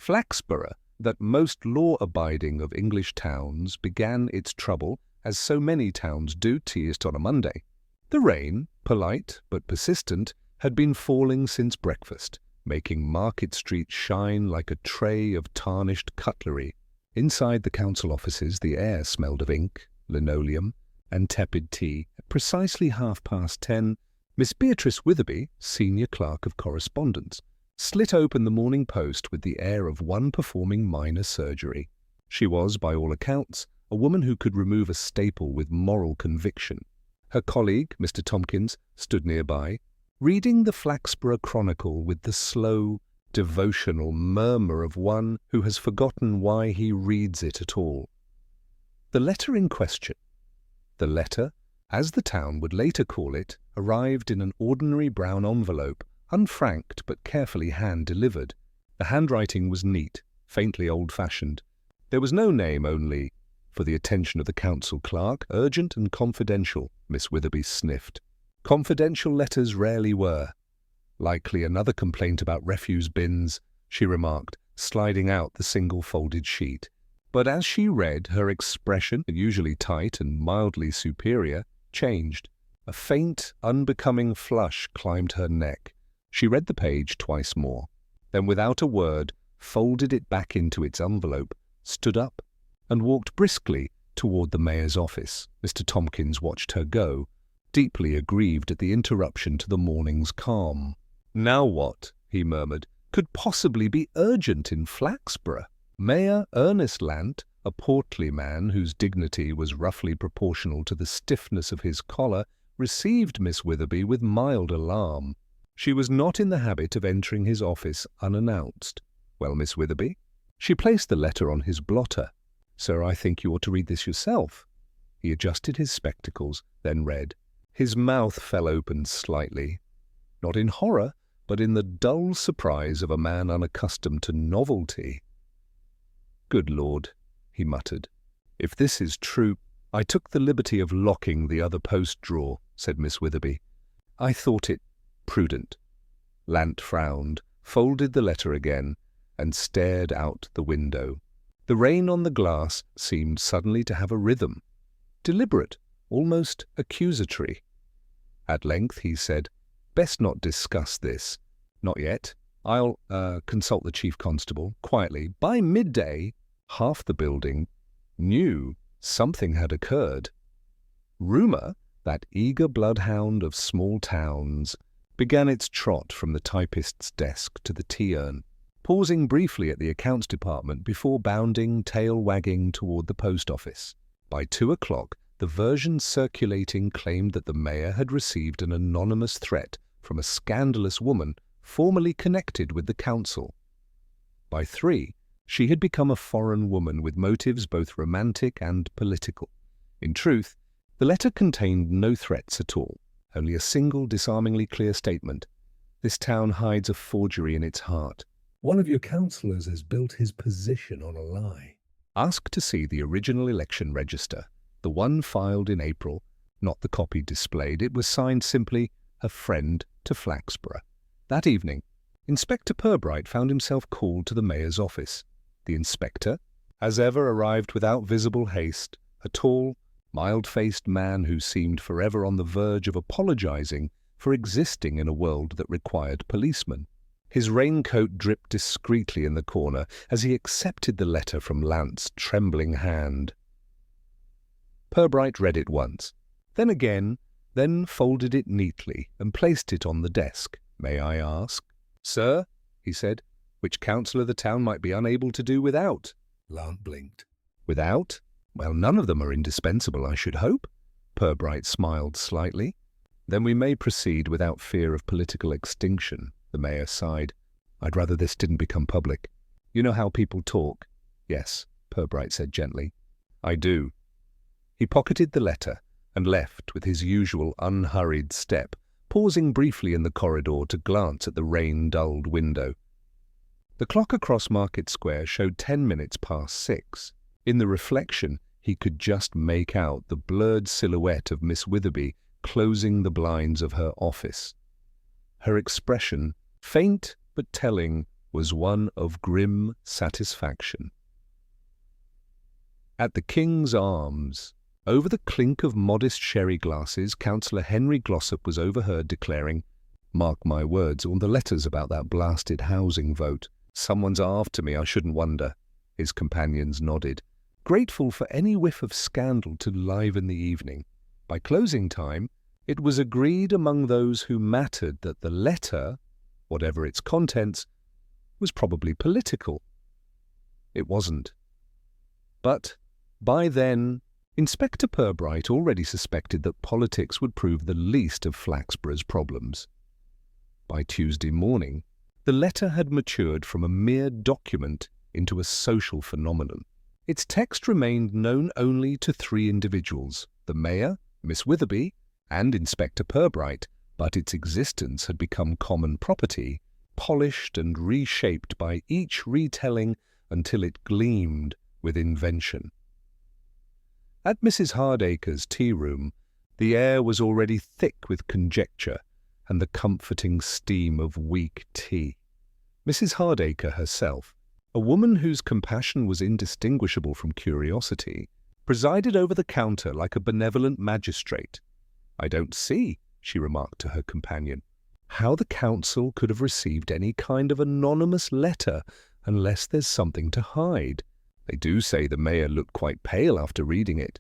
Flaxborough, that most law-abiding of English towns, began its trouble, as so many towns do teased on a Monday. The rain, polite but persistent, had been falling since breakfast, making Market Street shine like a tray of tarnished cutlery. Inside the council offices the air smelled of ink, linoleum, and tepid tea. At precisely 10:30, Miss Beatrice Witherby, senior clerk of correspondence, slit open the Morning Post with the air of one performing minor surgery. She was, by all accounts, a woman who could remove a staple with moral conviction. Her colleague, Mr. Tompkins, stood nearby, reading the Flaxborough Chronicle with the slow, devotional murmur of one who has forgotten why he reads it at all. The letter in question, the letter, as the town would later call it, arrived in an ordinary brown envelope, unfranked but carefully hand-delivered. The handwriting was neat, faintly old-fashioned. There was no name, only, "For the attention of the council clerk, urgent and confidential," Miss Witherby sniffed. Confidential letters rarely were. "Likely another complaint about refuse bins," she remarked, sliding out the single-folded sheet. But as she read, her expression, usually tight and mildly superior, changed. A faint, unbecoming flush climbed her neck. She read the page twice more, then without a word folded it back into its envelope, stood up, and walked briskly toward the mayor's office. Mr. Tompkins watched her go, deeply aggrieved at the interruption to the morning's calm. "Now what," he murmured, "could possibly be urgent in Flaxborough?" Mayor Ernest Lant, a portly man whose dignity was roughly proportional to the stiffness of his collar, received Miss Witherby with mild alarm. She was not in the habit of entering his office unannounced. "Well, Miss Witherby?" She placed the letter on his blotter. "Sir, I think you ought to read this yourself." He adjusted his spectacles, then read. His mouth fell open slightly, not in horror, but in the dull surprise of a man unaccustomed to novelty. "Good Lord," he muttered. "If this is true—" "I took the liberty of locking the other post drawer," said Miss Witherby. "I thought it prudent." Lant frowned, folded the letter again, and stared out the window. The rain on the glass seemed suddenly to have a rhythm, deliberate, almost accusatory. At length he said, "Best not discuss this. Not yet. I'll consult the chief constable quietly." By midday, half the building knew something had occurred. Rumour, that eager bloodhound of small towns, began its trot from the typist's desk to the tea-urn, pausing briefly at the accounts department before bounding, tail-wagging toward the post office. By 2 o'clock, the version circulating claimed that the mayor had received an anonymous threat from a scandalous woman formerly connected with the council. By 3, she had become a foreign woman with motives both romantic and political. In truth, the letter contained no threats at all, only a single disarmingly clear statement. "This town hides a forgery in its heart. One of your councillors has built his position on a lie." Ask to see the original election register, the one filed in April, not the copy displayed. It was signed simply, "A friend to Flaxborough." That evening, Inspector Purbright found himself called to the mayor's office. The inspector, as ever, arrived without visible haste, a tall, mild-faced man who seemed forever on the verge of apologizing for existing in a world that required policemen. His raincoat dripped discreetly in the corner as he accepted the letter from Lant's trembling hand. Purbright read it once, then again, then folded it neatly and placed it on the desk. "May I ask, sir," he said, "which councillor the town might be unable to do without?" Lant blinked. "Without? Well, none of them are indispensable, I should hope." Purbright smiled slightly. "Then we may proceed without fear of political extinction." The mayor sighed. "I'd rather this didn't become public. You know how people talk." "Yes," Purbright said gently. "I do." He pocketed the letter and left with his usual unhurried step, pausing briefly in the corridor to glance at the rain-dulled window. The clock across Market Square showed 10 minutes past 6. In the reflection, he could just make out the blurred silhouette of Miss Witherby closing the blinds of her office. Her expression, faint but telling, was one of grim satisfaction. At the King's Arms, over the clink of modest sherry glasses, Councillor Henry Glossop was overheard declaring, "Mark my words, all the letters about that blasted housing vote. Someone's after me, I shouldn't wonder." His companions nodded, grateful for any whiff of scandal to liven the evening. By closing time, it was agreed among those who mattered that the letter, whatever its contents, was probably political. It wasn't. But by then, Inspector Purbright already suspected that politics would prove the least of Flaxborough's problems. By Tuesday morning, the letter had matured from a mere document into a social phenomenon. Its text remained known only to 3 individuals, the Mayor, Miss Witherby, and Inspector Purbright, but its existence had become common property, polished and reshaped by each retelling until it gleamed with invention. At Mrs. Hardacre's tea-room, the air was already thick with conjecture and the comforting steam of weak tea. Mrs. Hardacre herself, a woman whose compassion was indistinguishable from curiosity, presided over the counter like a benevolent magistrate. "I don't see," she remarked to her companion, "how the council could have received any kind of anonymous letter unless there's something to hide. They do say the mayor looked quite pale after reading it."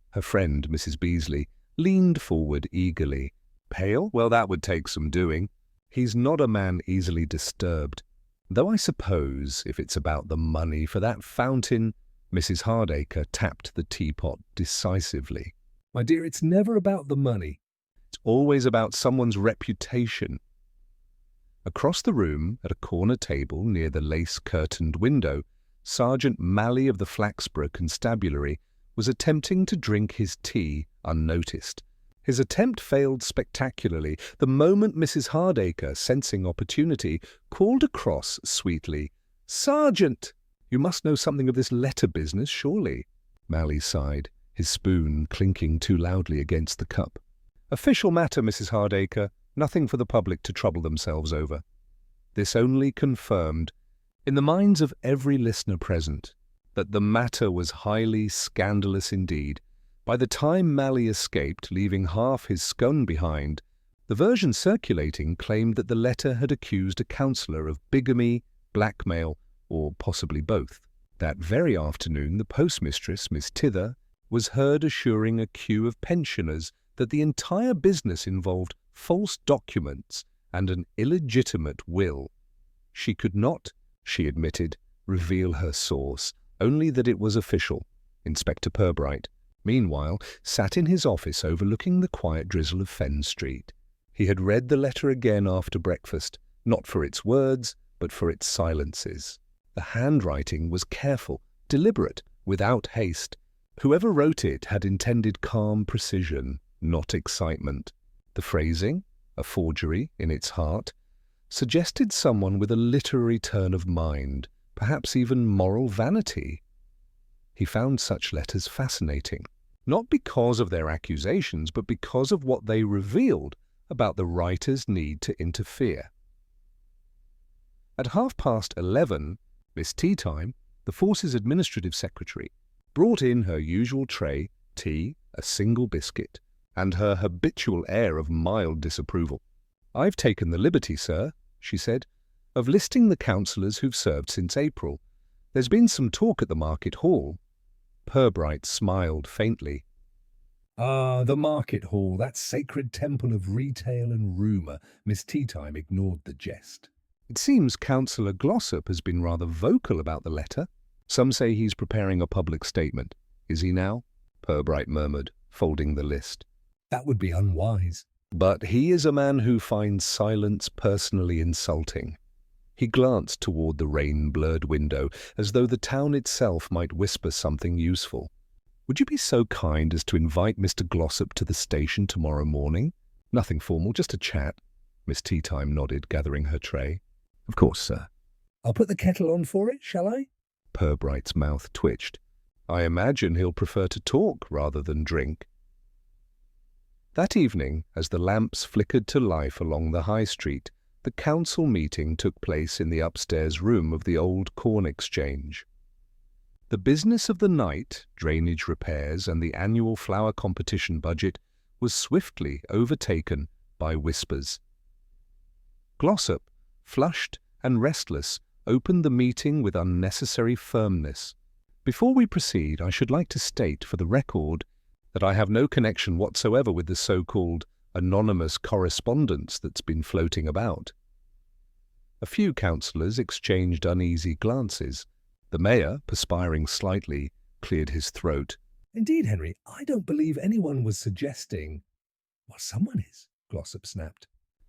Her friend, Mrs. Beasley, leaned forward eagerly. "Pale? Well, that would take some doing. He's not a man easily disturbed. Though I suppose, if it's about the money for that fountain—" Mrs. Hardacre tapped the teapot decisively. "My dear, it's never about the money. It's always about someone's reputation." Across the room, at a corner table near the lace-curtained window, Sergeant Malley of the Flaxborough Constabulary was attempting to drink his tea unnoticed. His attempt failed spectacularly the moment Mrs. Hardacre, sensing opportunity, called across sweetly, "Sergeant, you must know something of this letter business, surely?" Malley sighed, his spoon clinking too loudly against the cup. "Official matter, Mrs. Hardacre, nothing for the public to trouble themselves over." This only confirmed, in the minds of every listener present, that the matter was highly scandalous indeed. By the time Malley escaped, leaving half his scone behind, the version circulating claimed that the letter had accused a councillor of bigamy, blackmail, or possibly both. That very afternoon, the postmistress, Miss Tither, was heard assuring a queue of pensioners that the entire business involved false documents and an illegitimate will. She could not, she admitted, reveal her source, only that it was official. Inspector Purbright, meanwhile, sat in his office overlooking the quiet drizzle of Fen Street. He had read the letter again after breakfast, not for its words, but for its silences. The handwriting was careful, deliberate, without haste. Whoever wrote it had intended calm precision, not excitement. The phrasing, a forgery in its heart, suggested someone with a literary turn of mind, perhaps even moral vanity. He found such letters fascinating, not because of their accusations, but because of what they revealed about the writer's need to interfere. At 11:30, Miss Teatime, the Force's administrative secretary, brought in her usual tray, tea, a single biscuit, and her habitual air of mild disapproval. "I've taken the liberty, sir," she said, "of listing the councillors who've served since April. There's been some talk at the Market Hall." Purbright smiled faintly. "Ah, the Market Hall, that sacred temple of retail and rumour." Miss Teatime ignored the jest. "It seems Councillor Glossop has been rather vocal about the letter. Some say he's preparing a public statement." "Is he now?" Purbright murmured, folding the list. "That would be unwise." "But he is a man who finds silence personally insulting." He glanced toward the rain-blurred window, as though the town itself might whisper something useful. "Would you be so kind as to invite Mr. Glossop to the station tomorrow morning? Nothing formal, just a chat." Miss Teatime nodded, gathering her tray. "Of course, sir." "I'll put the kettle on for it, shall I?" Purbright's mouth twitched. "I imagine he'll prefer to talk rather than drink." That evening, as the lamps flickered to life along the high street, The council meeting took place in the upstairs room of the old Corn Exchange. The business of the night, drainage repairs, and the annual flower competition budget was swiftly overtaken by whispers. Glossop, flushed and restless, opened the meeting with unnecessary firmness. Before we proceed, I should like to state for the record that I have no connection whatsoever with the so-called anonymous correspondence that's been floating about. A few councillors exchanged uneasy glances. The mayor, perspiring slightly, cleared his throat. Indeed, Henry, I don't believe anyone was suggesting— Well, someone is, Glossop snapped.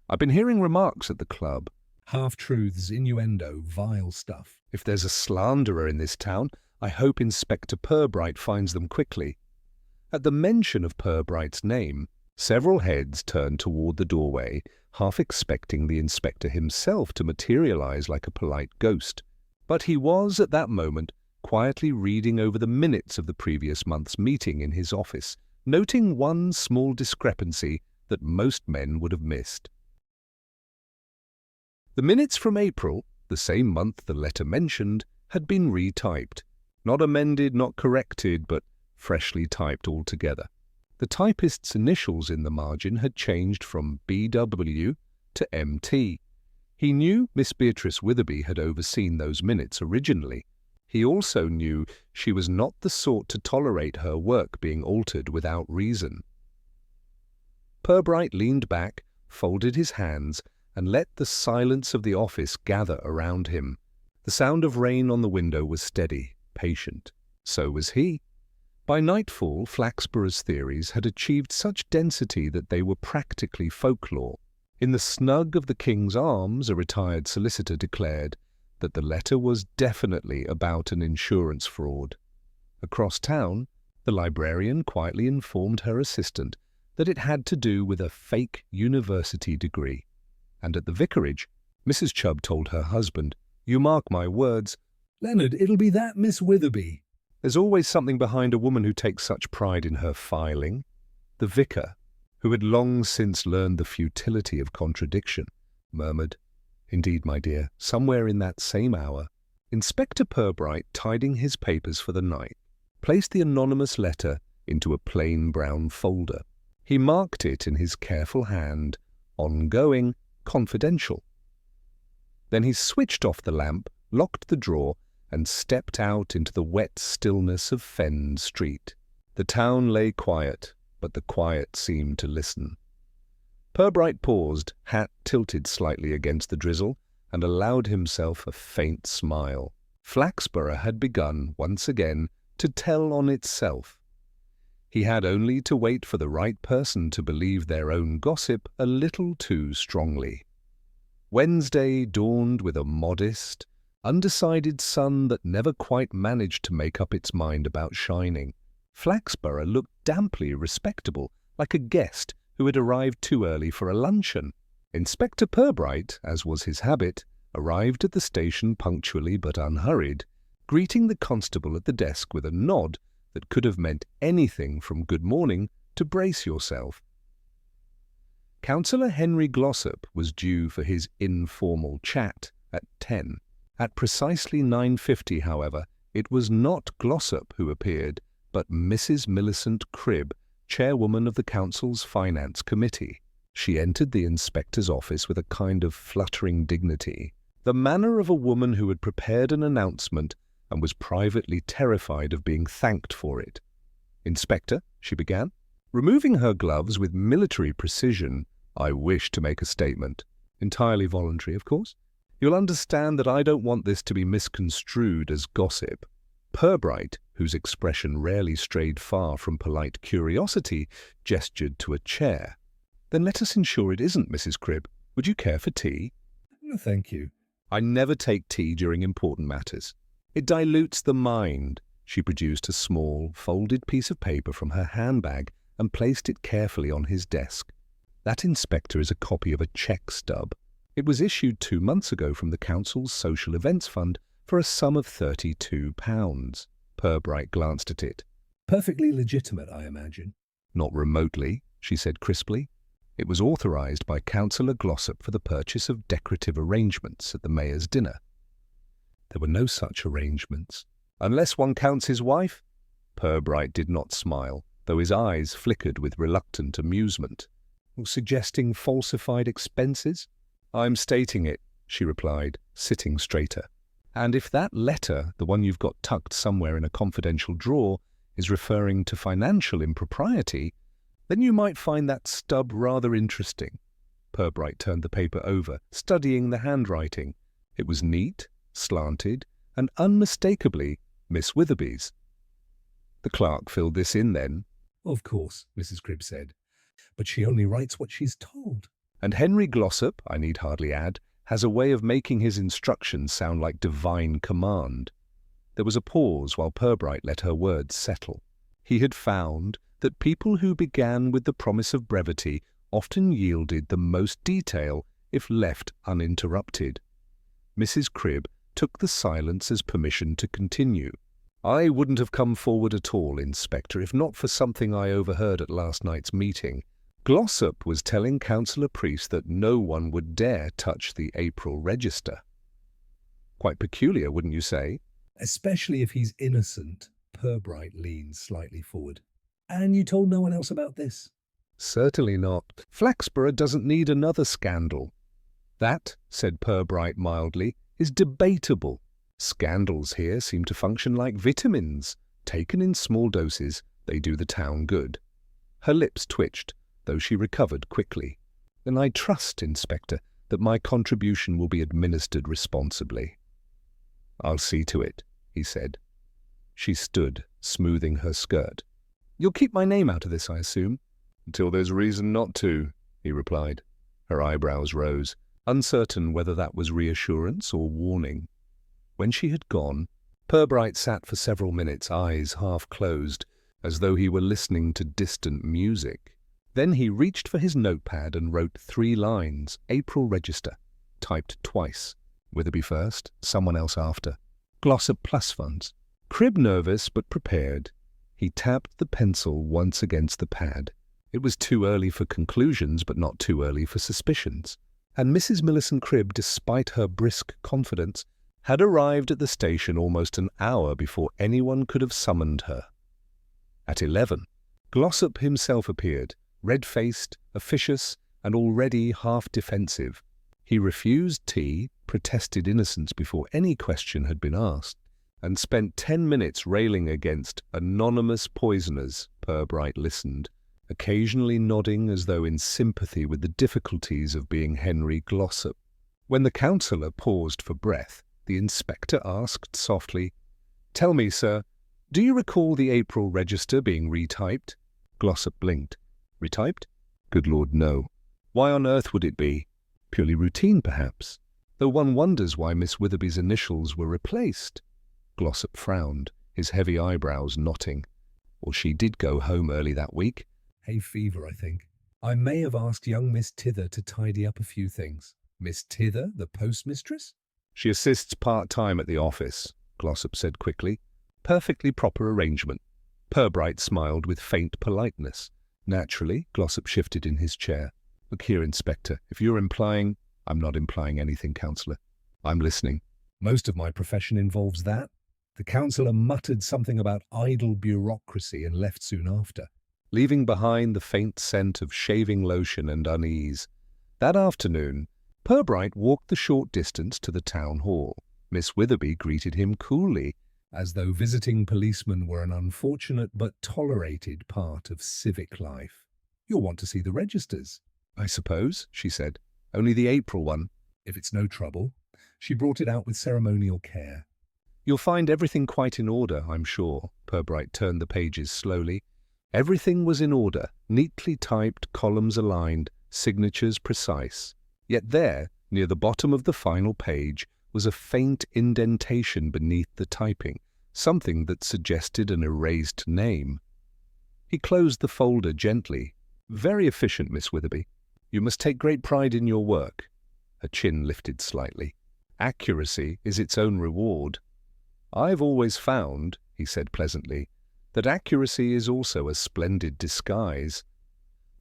I've been hearing remarks at the club. Half-truths, innuendo, vile stuff. If there's a slanderer in this town, I hope Inspector Purbright finds them quickly. At the mention of Purbright's name, several heads turned toward the doorway, half expecting the inspector himself to materialize like a polite ghost. But he was, at that moment, quietly reading over the minutes of the previous month's meeting in his office, noting one small discrepancy that most men would have missed. The minutes from April, the same month the letter mentioned, had been retyped. Not amended, not corrected, but freshly typed altogether. The typist's initials in the margin had changed from BW to MT. He knew Miss Beatrice Witherby had overseen those minutes originally. He also knew she was not the sort to tolerate her work being altered without reason. Purbright leaned back, folded his hands, and let the silence of the office gather around him. The sound of rain on the window was steady, patient. So was he. By nightfall, Flaxborough's theories had achieved such density that they were practically folklore. In the snug of the King's Arms, a retired solicitor declared that the letter was definitely about an insurance fraud. Across town, the librarian quietly informed her assistant that it had to do with a fake university degree. And at the vicarage, Mrs. Chubb told her husband, "You mark my words, Leonard, it'll be that Miss Witherby." there's always something behind a woman who takes such pride in her filing." The vicar, who had long since learned the futility of contradiction, murmured, "Indeed, my dear, somewhere in that same hour." Inspector Purbright, tidying his papers for the night, placed the anonymous letter into a plain brown folder. He marked it in his careful hand, "Ongoing, confidential." Then he switched off the lamp, locked the drawer, and stepped out into the wet stillness of Fenn Street. The town lay quiet, but the quiet seemed to listen. Purbright paused, hat tilted slightly against the drizzle, and allowed himself a faint smile. Flaxborough had begun, once again, to tell on itself. He had only to wait for the right person to believe their own gossip a little too strongly. Wednesday dawned with a modest, undecided sun that never quite managed to make up its mind about shining. Flaxborough looked damply respectable, like a guest who had arrived too early for a luncheon. Inspector Purbright, as was his habit, arrived at the station punctually but unhurried, greeting the constable at the desk with a nod that could have meant anything from good morning to brace yourself. Councillor Henry Glossop was due for his informal chat at 10. At precisely 9:50, however, it was not Glossop who appeared, but Mrs. Millicent Cribb, chairwoman of the council's finance committee. She entered the inspector's office with a kind of fluttering dignity, the manner of a woman who had prepared an announcement and was privately terrified of being thanked for it. "Inspector," she began, removing her gloves with military precision, "I wish to make a statement. Entirely voluntary, of course. You'll understand that I don't want this to be misconstrued as gossip." Purbright, whose expression rarely strayed far from polite curiosity, gestured to a chair. "Then let us ensure it isn't, Mrs. Cribb. Would you care for tea?" "No, thank you." "I never take tea during important matters. It dilutes the mind." She produced a small, folded piece of paper from her handbag and placed it carefully on his desk. "That, Inspector, is a copy of a cheque stub. It was issued 2 months ago from the Council's Social Events Fund for a sum of £32. Purbright glanced at it. "Perfectly legitimate, I imagine." "Not remotely," she said crisply. It was authorised by Councillor Glossop for the purchase of decorative arrangements at the mayor's dinner. There were no such arrangements. Unless one counts his wife? Purbright did not smile, though his eyes flickered with reluctant amusement. Suggesting falsified expenses? I'm stating it, she replied, sitting straighter. And if that letter, the one you've got tucked somewhere in a confidential drawer, is referring to financial impropriety, then you might find that stub rather interesting. Purbright turned the paper over, studying the handwriting. It was neat, slanted, and unmistakably Miss Witherby's. The clerk filled this in then. Of course, Mrs. Cribb said, but she only writes what she's told. And Henry Glossop, I need hardly add, has a way of making his instructions sound like divine command. There was a pause while Purbright let her words settle. He had found that people who began with the promise of brevity often yielded the most detail if left uninterrupted. Mrs. Cribb took the silence as permission to continue. I wouldn't have come forward at all, Inspector, if not for something I overheard at last night's meeting. Glossop was telling Councillor Priest that no one would dare touch the April register. Quite peculiar, wouldn't you say? Especially if he's innocent. Purbright leaned slightly forward. And you told no one else about this? Certainly not. Flaxborough doesn't need another scandal. That, said Purbright mildly, is debatable. Scandals here seem to function like vitamins. Taken in small doses, they do the town good. Her lips twitched, though she recovered quickly. And I trust, Inspector, that my contribution will be administered responsibly. I'll see to it, he said. She stood, smoothing her skirt. You'll keep my name out of this, I assume? Until there's reason not to, he replied. Her eyebrows rose, uncertain whether that was reassurance or warning. When she had gone, Purbright sat for several minutes, eyes half closed, as though he were listening to distant music. Then he reached for his notepad and wrote 3 lines, April register, typed twice. Witherby first, someone else after. Glossop plus funds. Cribb nervous but prepared. He tapped the pencil once against the pad. It was too early for conclusions, but not too early for suspicions. And Mrs. Millicent Cribb, despite her brisk confidence, had arrived at the station almost an hour before anyone could have summoned her. At 11, Glossop himself appeared, red-faced, officious, and already half-defensive. He refused tea, protested innocence before any question had been asked, and spent 10 minutes railing against anonymous poisoners. Purbright listened, occasionally nodding as though in sympathy with the difficulties of being Henry Glossop. When the councillor paused for breath, the inspector asked softly, "Tell me, sir, do you recall the April register being retyped?" Glossop blinked. Retyped? Good Lord, no. Why on earth would it be? Purely routine, perhaps, though one wonders why Miss Witherby's initials were replaced. Glossop frowned, his heavy eyebrows knotting. Well, she did go home early that week. Hay fever, I think. I may have asked young Miss Tither to tidy up a few things. Miss Tither, the postmistress? She assists part-time at the office, Glossop said quickly. Perfectly proper arrangement. Purbright smiled with faint politeness. Naturally, Glossop shifted in his chair. Look here, Inspector, if you're implying... I'm not implying anything, Councillor. I'm listening. Most of my profession involves that. The councillor muttered something about idle bureaucracy and left soon after, leaving behind the faint scent of shaving lotion and unease. That afternoon, Purbright walked the short distance to the town hall. Miss Witherby greeted him coolly, as though visiting policemen were an unfortunate but tolerated part of civic life. You'll want to see the registers. I suppose, she said. Only the April one. If it's no trouble. She brought it out with ceremonial care. You'll find everything quite in order, I'm sure. Purbright turned the pages slowly. Everything was in order, neatly typed, columns aligned, signatures precise. Yet there, near the bottom of the final page, was a faint indentation beneath the typing, something that suggested an erased name. He closed the folder gently. Very efficient, Miss Witherby. You must take great pride in your work. Her chin lifted slightly. Accuracy is its own reward. I've always found, he said pleasantly, that accuracy is also a splendid disguise.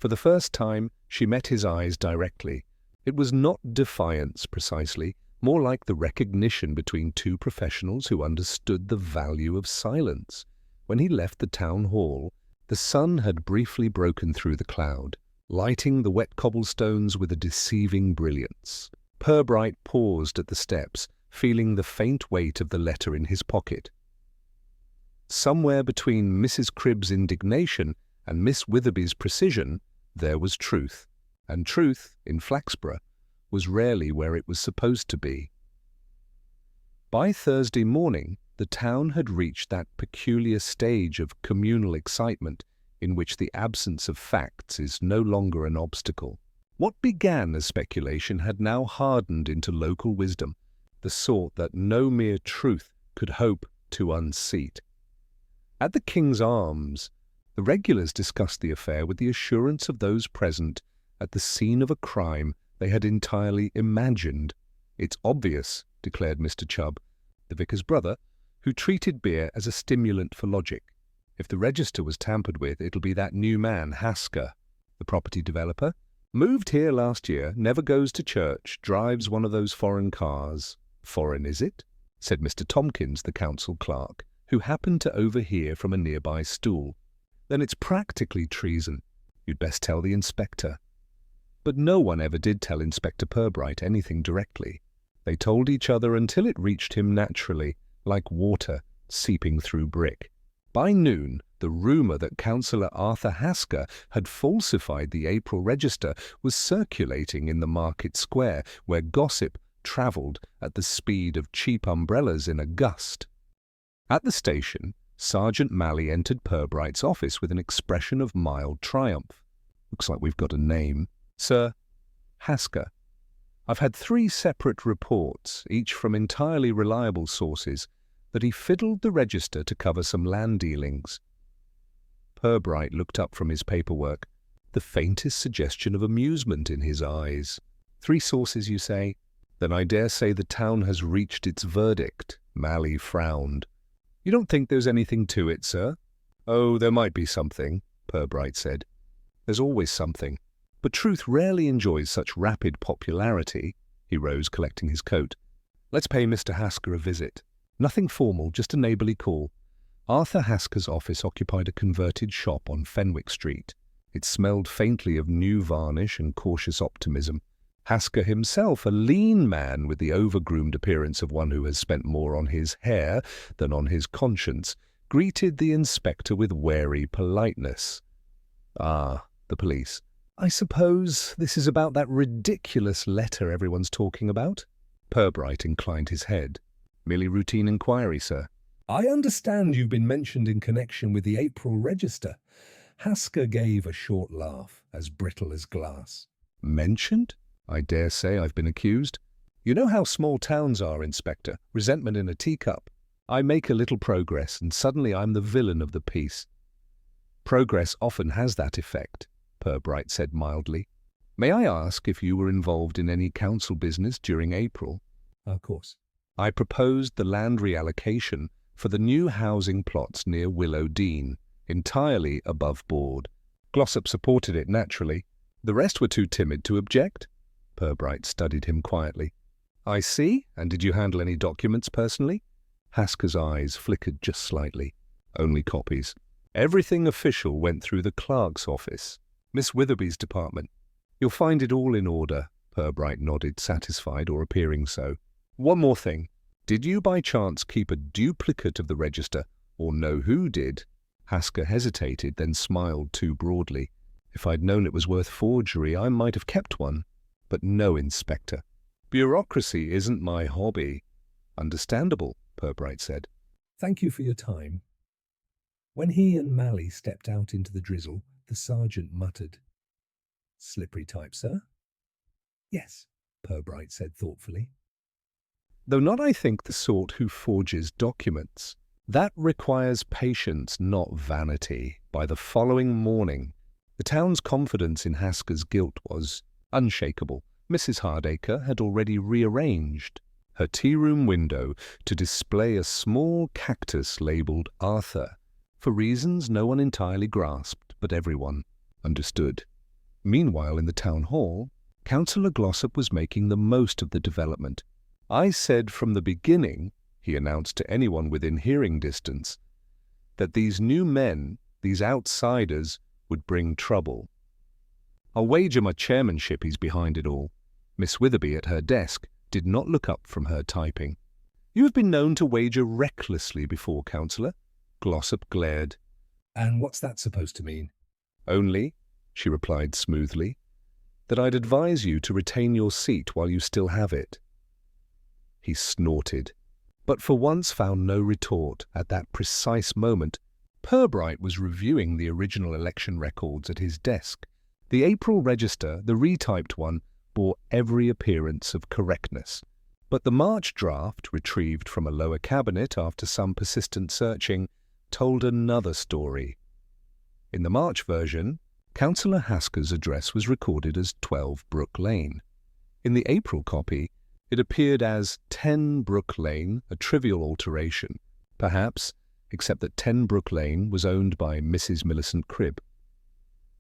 For the first time, she met his eyes directly. It was not defiance, precisely, more like the recognition between two professionals who understood the value of silence. When he left the town hall, the sun had briefly broken through the cloud, lighting the wet cobblestones with a deceiving brilliance. Purbright paused at the steps, feeling the faint weight of the letter in his pocket. Somewhere between Mrs. Cribb's indignation and Miss Witherby's precision, there was truth, and truth, in Flaxborough, was rarely where it was supposed to be. By Thursday morning, the town had reached that peculiar stage of communal excitement in which the absence of facts is no longer an obstacle. What began as speculation had now hardened into local wisdom, the sort that no mere truth could hope to unseat. At the King's Arms, the regulars discussed the affair with the assurance of those present at the scene of a crime they had entirely imagined. "It's obvious," declared Mr. Chubb, the vicar's brother, who treated beer as a stimulant for logic. "If the register was tampered with, it'll be that new man, Hasker, the property developer. Moved here last year, never goes to church, drives one of those foreign cars." "Foreign, is it?" said Mr. Tompkins, the council clerk, who happened to overhear from a nearby stool. "Then it's practically treason. You'd best tell the inspector." But no one ever did tell Inspector Purbright anything directly. They told each other until it reached him naturally, like water seeping through brick. By noon, the rumour that Councillor Arthur Hasker had falsified the April register was circulating in the market square, where gossip travelled at the speed of cheap umbrellas in a gust. At the station, Sergeant Malley entered Purbright's office with an expression of mild triumph. "Looks like we've got a name. Sir, Hasker. I've had 3 separate reports, each from entirely reliable sources, that he fiddled the register to cover some land dealings." Purbright looked up from his paperwork, the faintest suggestion of amusement in his eyes. 3 sources, you say? Then I dare say the town has reached its verdict." Malley frowned. "You don't think there's anything to it, sir?" "Oh, there might be something," Purbright said. "There's always something. But truth rarely enjoys such rapid popularity." He rose, collecting his coat. "Let's pay Mr. Hasker a visit. Nothing formal, just a neighbourly call." Arthur Hasker's office occupied a converted shop on Fenwick Street. It smelled faintly of new varnish and cautious optimism. Hasker himself, a lean man with the over-groomed appearance of one who has spent more on his hair than on his conscience, greeted the inspector with wary politeness. "Ah, the police. I suppose this is about that ridiculous letter everyone's talking about?" Purbright inclined his head. "Merely routine inquiry, sir." "I understand you've been mentioned in connection with the April register." Hasker gave a short laugh, as brittle as glass. "Mentioned? I dare say I've been accused. You know how small towns are, Inspector. Resentment in a teacup. I make a little progress, and suddenly I'm the villain of the piece." "Progress often has that effect," Purbright said mildly. "May I ask if you were involved in any council business during April?" "Of course." "I proposed the land reallocation for the new housing plots near Willow Dean, entirely above board. Glossop supported it naturally. The rest were too timid to object." Purbright studied him quietly. "I see. And did you handle any documents personally?" Hasker's eyes flickered just slightly. "Only copies. Everything official went through the clerk's office. Miss Witherby's department. You'll find it all in order." Purbright nodded, satisfied, or appearing so. "One more thing. Did you by chance keep a duplicate of the register, or know who did?" Hasker hesitated, then smiled too broadly. "If I'd known it was worth forgery, I might have kept one. But no, Inspector. Bureaucracy isn't my hobby." "Understandable," Purbright said. "Thank you for your time." When he and Malley stepped out into the drizzle, the sergeant muttered, "Slippery type, sir?" "Yes," Purbright said thoughtfully. "Though not, I think, the sort who forges documents. That requires patience, not vanity." By the following morning, the town's confidence in Hasker's guilt was unshakable. Mrs. Hardacre had already rearranged her tea-room window to display a small cactus labelled Arthur, for reasons no one entirely grasped, but everyone understood. Meanwhile, in the town hall, Councillor Glossop was making the most of the development. "I said from the beginning," he announced to anyone within hearing distance, "that these new men, these outsiders, would bring trouble. I'll wager my chairmanship he's behind it all." Miss Witherby at her desk did not look up from her typing. "You have been known to wager recklessly before, Councillor." Glossop glared. "And what's that supposed to mean?" "Only," she replied smoothly, "that I'd advise you to retain your seat while you still have it." He snorted, but for once found no retort. At that precise moment, Purbright was reviewing the original election records at his desk. The April register, the retyped one, bore every appearance of correctness. But the March draft, retrieved from a lower cabinet after some persistent searching, told another story. In the March version, Councillor Hasker's address was recorded as 12 Brook Lane. In the April copy, it appeared as 10 Brook Lane, a trivial alteration, perhaps, except that 10 Brook Lane was owned by Mrs. Millicent Cribb.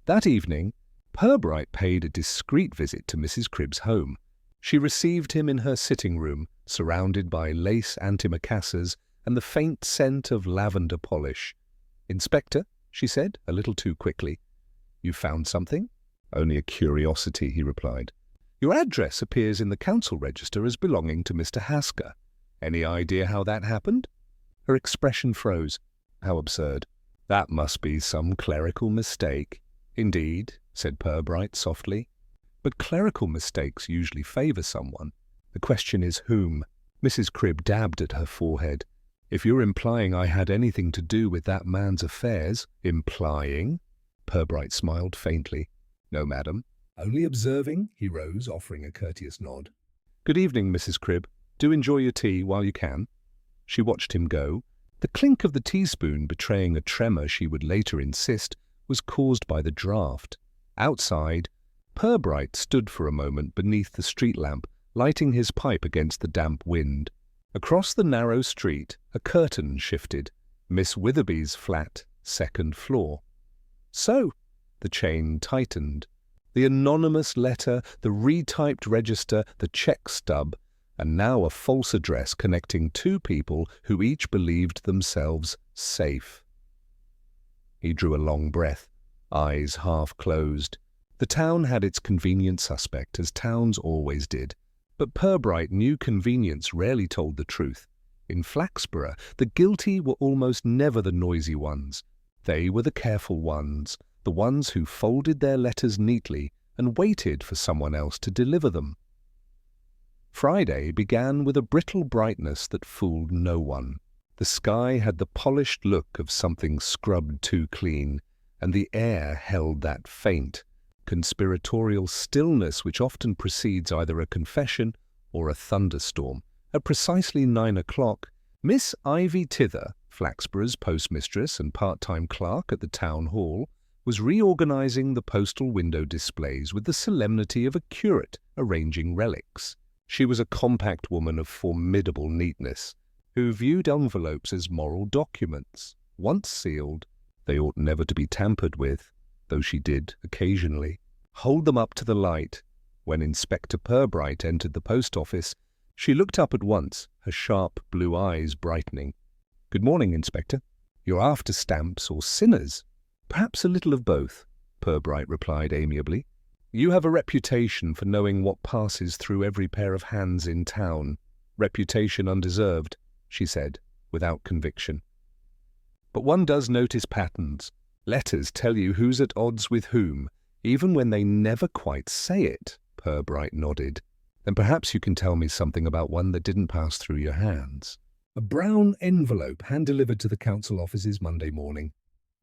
That evening, Purbright paid a discreet visit to Mrs. Cribb's home. She received him in her sitting room, surrounded by lace antimacassars and the faint scent of lavender polish. "Inspector," she said, a little too quickly. "You found something?" "Only a curiosity," he replied. "Your address appears in the council register as belonging to Mr. Hasker. Any idea how that happened?" Her expression froze. How absurd. "That must be some clerical mistake." "Indeed," said Purbright softly. "But clerical mistakes usually favour someone. The question is whom." Mrs. Cribb dabbed at her forehead. "If you're implying I had anything to do with that man's affairs—" "Implying?" Purbright smiled faintly. "No, madam." "Only observing," he rose, offering a courteous nod. "Good evening, Mrs. Cribb. Do enjoy your tea while you can." She watched him go. The clink of the teaspoon, betraying a tremor she would later insist was caused by the draught. Outside, Purbright stood for a moment beneath the street lamp, lighting his pipe against the damp wind. Across the narrow street, a curtain shifted. Miss Witherby's flat, second floor. So, the chain tightened. The anonymous letter, the retyped register, the check stub, and now a false address connecting two people who each believed themselves safe. He drew a long breath, eyes half closed. The town had its convenient suspect, as towns always did. But Purbright knew convenience rarely told the truth. In Flaxborough, the guilty were almost never the noisy ones. They were the careful ones, the ones who folded their letters neatly and waited for someone else to deliver them. Friday began with a brittle brightness that fooled no one. The sky had the polished look of something scrubbed too clean, and the air held that faint, conspiratorial stillness which often precedes either a confession or a thunderstorm. At precisely 9 o'clock, Miss Ivy Tither, Flaxborough's postmistress and part-time clerk at the town hall, was reorganizing the postal window displays with the solemnity of a curate arranging relics. She was a compact woman of formidable neatness, who viewed envelopes as moral documents. Once sealed, they ought never to be tampered with, though she did occasionally hold them up to the light. When Inspector Purbright entered the post office, she looked up at once, her sharp blue eyes brightening. "Good morning, Inspector. You're after stamps or sinners?" "Perhaps a little of both," Purbright replied amiably. "You have a reputation for knowing what passes through every pair of hands in town. Reputation undeserved," she said, without conviction. "But one does notice patterns. Letters tell you who's at odds with whom, even when they never quite say it." Purbright nodded. "Then perhaps you can tell me something about one that didn't pass through your hands." "A brown envelope hand-delivered to the council offices Monday morning."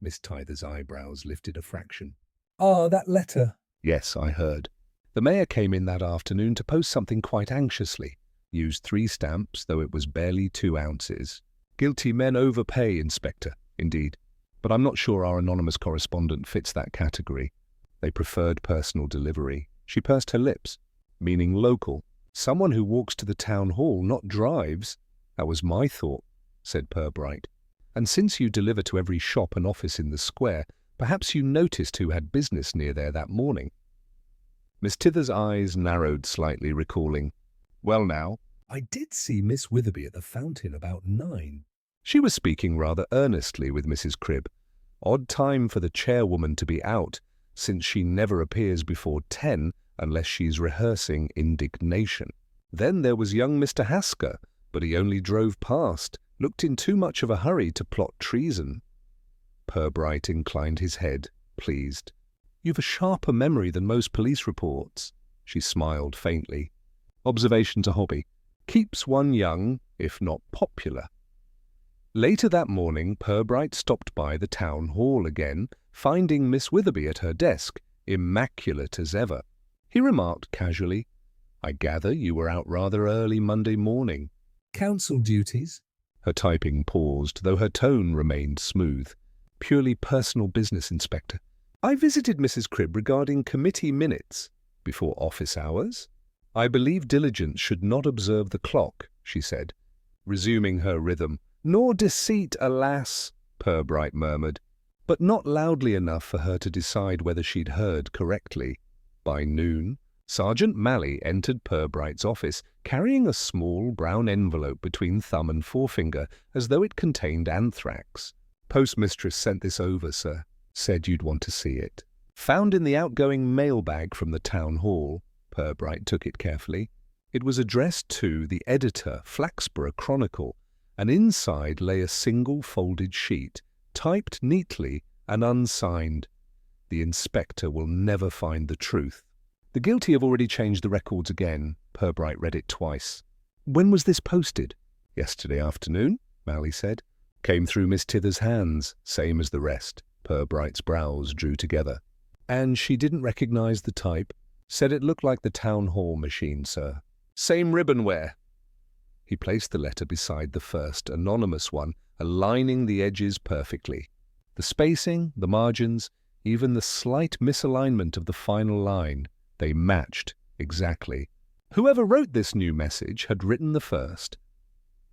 Miss Tither's eyebrows lifted a fraction. "Ah, that letter." "Yes, I heard. The mayor came in that afternoon to post something quite anxiously. Used 3 stamps, though it was barely 2 ounces. Guilty men overpay, Inspector, indeed. But I'm not sure our anonymous correspondent fits that category. They preferred personal delivery." She pursed her lips. "Meaning local. Someone who walks to the town hall, not drives." "That was my thought," said Purbright. "And since you deliver to every shop and office in the square, perhaps you noticed who had business near there that morning." Miss Tither's eyes narrowed slightly, recalling, "Well now." I did see Miss Witherby at the fountain about 9. She was speaking rather earnestly with Mrs. Cribb. Odd time for the chairwoman to be out, since she never appears before 10 unless she's rehearsing indignation. Then there was young Mr. Hasker, but he only drove past, looked in too much of a hurry to plot treason. Purbright inclined his head, pleased. "You've a sharper memory than most police reports." She smiled faintly. "Observation's a hobby. Keeps one young, if not popular." Later that morning, Purbright stopped by the town hall again, finding Miss Witherby at her desk, immaculate as ever. He remarked casually, "I gather you were out rather early Monday morning." Council duties. Her typing paused, though her tone remained smooth. "Purely personal business, Inspector. I visited Mrs. Cribb regarding committee minutes. Before office hours? I believe diligence should not observe the clock," she said, resuming her rhythm. "Nor deceit, alas," Purbright murmured, but not loudly enough for her to decide whether she'd heard correctly. By noon, Sergeant Malley entered Purbright's office, carrying a small brown envelope between thumb and forefinger, as though it contained anthrax. "Postmistress sent this over, sir. Said you'd want to see it." Found in the outgoing mailbag from the town hall, Purbright took it carefully. It was addressed to the editor, Flaxborough Chronicle, and inside lay a single folded sheet, typed neatly and unsigned. "The inspector will never find the truth. The guilty have already changed the records again." Purbright read it twice. "When was this posted?" "Yesterday afternoon," Malley said. "Came through Miss Tither's hands, same as the rest." Purbright's brows drew together. "And she didn't recognize the type?" "Said it looked like the town hall machine, sir." "Same ribbon wear." He placed the letter beside the first anonymous one, aligning the edges perfectly. The spacing, the margins, even the slight misalignment of the final line, they matched exactly. Whoever wrote this new message had written the first.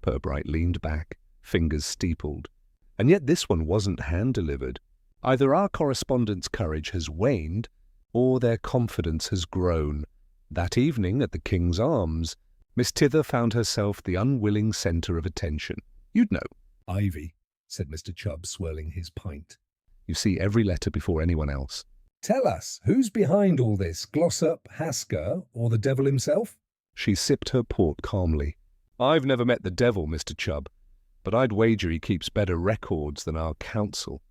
Purbright leaned back, fingers steepled. And yet this one wasn't hand-delivered. Either our correspondents' courage has waned, or their confidence has grown. That evening at the King's Arms, Miss Tither found herself the unwilling centre of attention. "You'd know." "Ivy," said Mr. Chubb, swirling his pint. "You see every letter before anyone else." "Tell us, who's behind all this? Glossop, Hasker, or the devil himself?" She sipped her port calmly. "I've never met the devil, Mr. Chubb, but I'd wager he keeps better records than our council."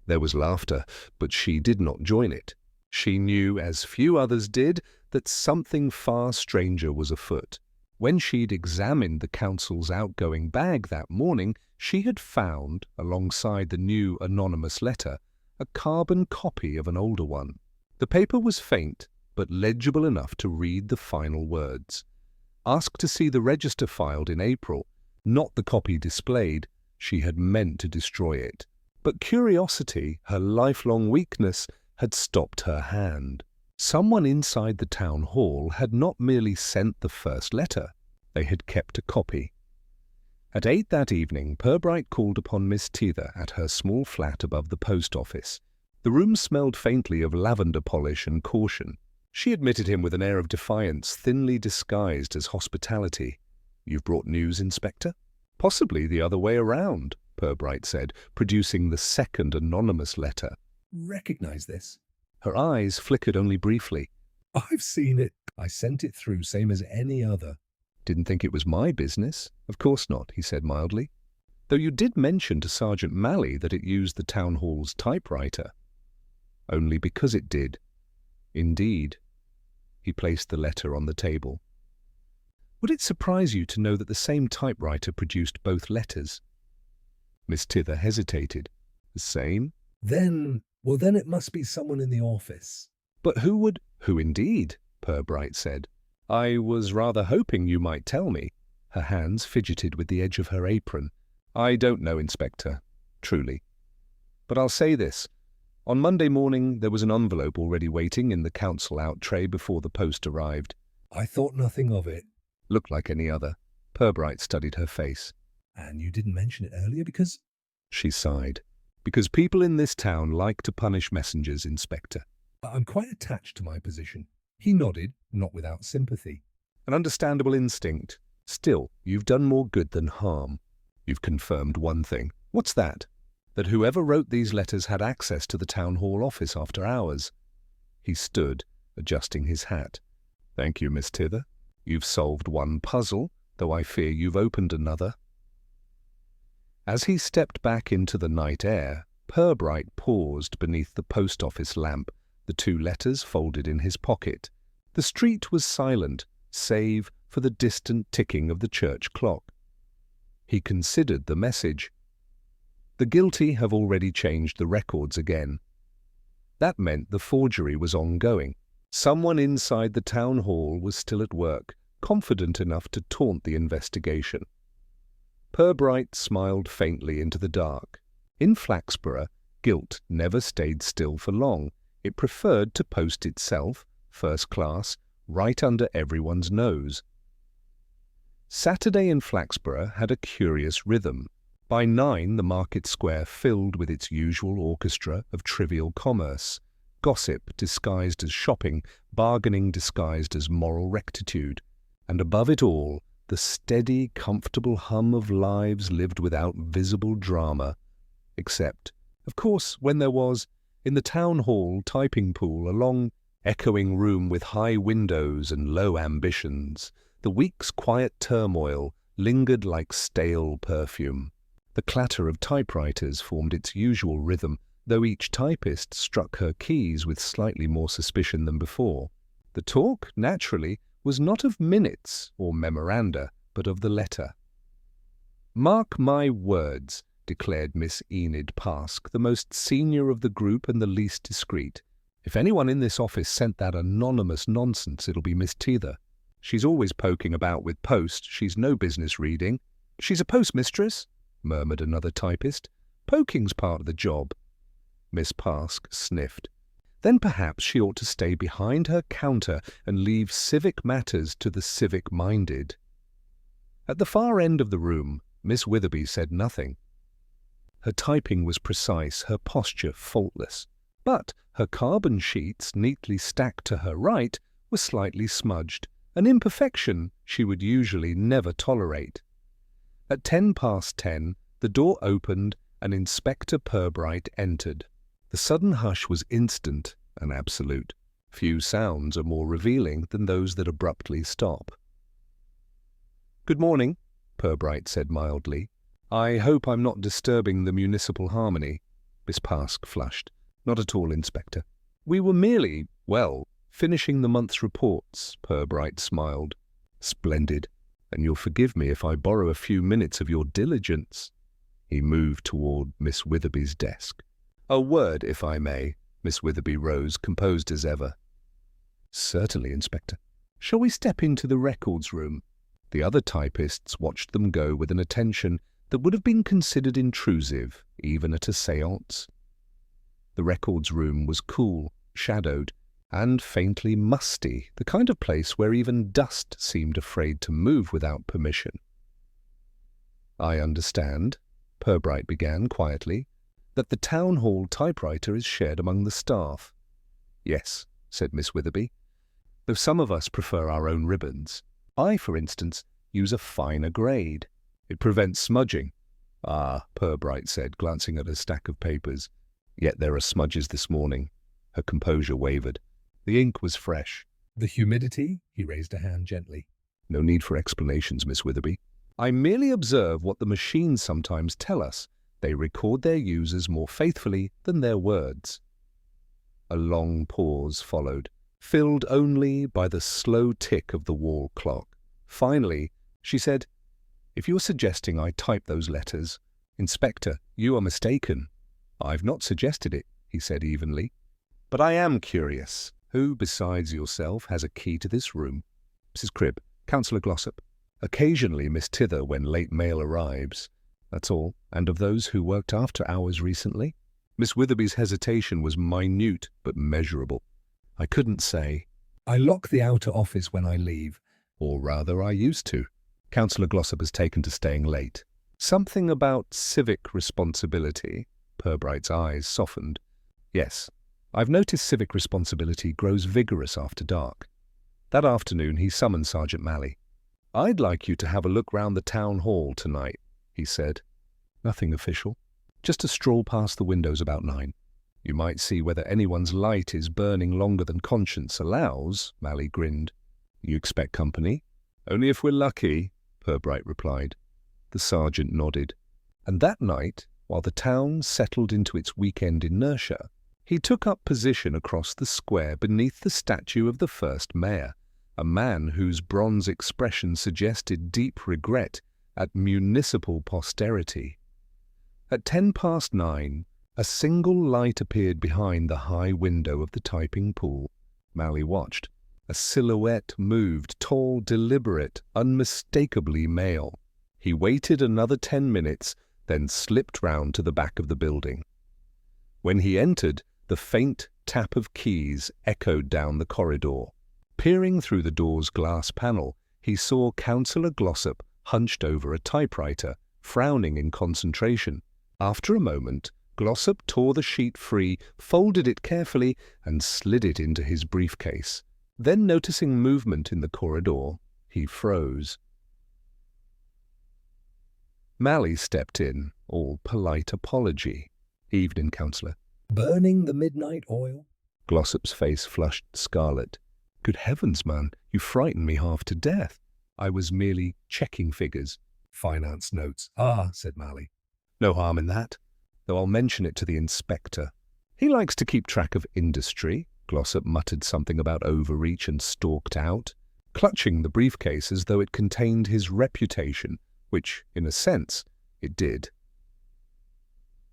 There was laughter, but she did not join it. She knew, as few others did, that something far stranger was afoot. When she'd examined the council's outgoing bag that morning, she had found, alongside the new anonymous letter, a carbon copy of an older one. The paper was faint, but legible enough to read the final words. Asked to see the register filed in April, not the copy displayed, she had meant to destroy it. But curiosity, her lifelong weakness, had stopped her hand. Someone inside the town hall had not merely sent the first letter, they had kept a copy. At 8 that evening, Purbright called upon Miss Tither at her small flat above the post office. The room smelled faintly of lavender polish and caution. She admitted him with an air of defiance thinly disguised as hospitality. "You've brought news, Inspector?" "Possibly the other way around," Purbright said, producing the second anonymous letter. "Recognize this?" Her eyes flickered only briefly. "I've seen it. I sent it through, same as any other." "Didn't think it was my business?" "Of course not," he said mildly. "Though you did mention to Sergeant Malley that it used the town hall's typewriter." "Only because it did." "Indeed." He placed the letter on the table. "Would it surprise you to know that the same typewriter produced both letters?" Miss Tither hesitated. "The same?" Then it must be someone in the office." "But who would—" "Who indeed?" Purbright said. "I was rather hoping you might tell me." Her hands fidgeted with the edge of her apron. "I don't know, Inspector, truly. But I'll say this. On Monday morning there was an envelope already waiting in the council out tray before the post arrived." "I thought nothing of it." "Looked like any other." Purbright studied her face. "And you didn't mention it earlier because—" She sighed. "Because people in this town like to punish messengers, Inspector." "I'm quite attached to my position." He nodded, not without sympathy. An understandable instinct. Still, you've done more good than harm. You've confirmed one thing. What's that? That whoever wrote these letters had access to the town hall office after hours. He stood, adjusting his hat. Thank you, Miss Tither. You've solved one puzzle, though I fear you've opened another. As he stepped back into the night air, Purbright paused beneath the post office lamp, the 2 letters folded in his pocket. The street was silent, save for the distant ticking of the church clock. He considered the message. The guilty have already changed the records again. That meant the forgery was ongoing. Someone inside the town hall was still at work, confident enough to taunt the investigation. Purbright smiled faintly into the dark. In Flaxborough, guilt never stayed still for long. It preferred to post itself, first class, right under everyone's nose. Saturday in Flaxborough had a curious rhythm. By 9, the market square filled with its usual orchestra of trivial commerce, gossip disguised as shopping, bargaining disguised as moral rectitude, and above it all, the steady, comfortable hum of lives lived without visible drama, except, of course, when there was, in the town hall typing pool, a long, echoing room with high windows and low ambitions, the week's quiet turmoil lingered like stale perfume. The clatter of typewriters formed its usual rhythm, though each typist struck her keys with slightly more suspicion than before. The talk, naturally, was not of minutes or memoranda, but of the letter. "Mark my words," declared Miss Enid Pask, the most senior of the group and the least discreet. "If anyone in this office sent that anonymous nonsense, it'll be Miss Tither. She's always poking about with post she's no business reading." "She's a postmistress," murmured another typist. "Poking's part of the job." Miss Pask sniffed. "Then perhaps she ought to stay behind her counter and leave civic matters to the civic-minded." At the far end of the room, Miss Witherby said nothing. Her typing was precise, her posture faultless, but her carbon sheets, neatly stacked to her right, were slightly smudged, an imperfection she would usually never tolerate. At 10 past 10, the door opened and Inspector Purbright entered. The sudden hush was instant and absolute. Few sounds are more revealing than those that abruptly stop. "Good morning," Purbright said mildly. "I hope I'm not disturbing the municipal harmony." Miss Pask flushed. "Not at all, Inspector. We were merely, well, finishing the month's reports," Purbright smiled. "Splendid. And you'll forgive me if I borrow a few minutes of your diligence." He moved toward Miss Witherby's desk. "A word, if I may." Miss Witherby rose, composed as ever. "Certainly, Inspector. Shall we step into the records room?" The other typists watched them go with an attention that would have been considered intrusive, even at a séance. The records room was cool, shadowed, and faintly musty, the kind of place where even dust seemed afraid to move without permission. "I understand," Purbright began quietly, "that the town hall typewriter is shared among the staff." "Yes," said Miss Witherby, "though some of us prefer our own ribbons. I, for instance, use a finer grade. It prevents smudging." "Ah," Purbright said, glancing at a stack of papers. "Yet there are smudges this morning." Her composure wavered. The ink was fresh. "The humidity?" He raised a hand gently. "No need for explanations, Miss Witherby. I merely observe what the machines sometimes tell us. They record their users more faithfully than their words." A long pause followed, filled only by the slow tick of the wall clock. Finally, she said, "If you're suggesting I type those letters, Inspector, you are mistaken." "I've not suggested it," he said evenly. "But I am curious. Who, besides yourself, has a key to this room?" "Mrs. Cribb, Councillor Glossop. Occasionally Miss Tither when late mail arrives. That's all. And of those who worked after hours recently?" Miss Witherby's hesitation was minute but measurable. "I couldn't say." "I lock the outer office when I leave." "Or rather, I used to. Councillor Glossop has taken to staying late." "Something about civic responsibility?" Purbright's eyes softened. "Yes. I've noticed civic responsibility grows vigorous after dark. That afternoon he summoned Sergeant Malley. "I'd like you to have a look round the town hall tonight," he said. "Nothing official. Just a stroll past the windows about 9. You might see whether anyone's light is burning longer than conscience allows," Malley grinned. "You expect company?" "Only if we're lucky," Purbright replied. The sergeant nodded. And that night, while the town settled into its weekend inertia, he took up position across the square beneath the statue of the first mayor, a man whose bronze expression suggested deep regret at municipal posterity. At 9:10, a single light appeared behind the high window of the typing pool. Malley watched. A silhouette moved, tall, deliberate, unmistakably male. He waited another 10 minutes, then slipped round to the back of the building. When he entered, the faint tap of keys echoed down the corridor. Peering through the door's glass panel, he saw Councillor Glossop hunched over a typewriter, frowning in concentration. After a moment, Glossop tore the sheet free, folded it carefully, and slid it into his briefcase. Then, noticing movement in the corridor, he froze. Malley stepped in, all polite apology. "Evening, Councillor." "Burning the midnight oil?" Glossop's face flushed scarlet. "Good heavens, man, you frightened me half to death. I was merely checking figures." "Finance notes." "Ah," said Malley. "No harm in that, though I'll mention it to the inspector. He likes to keep track of industry." Glossop muttered something about overreach and stalked out, clutching the briefcase as though it contained his reputation, which, in a sense, it did.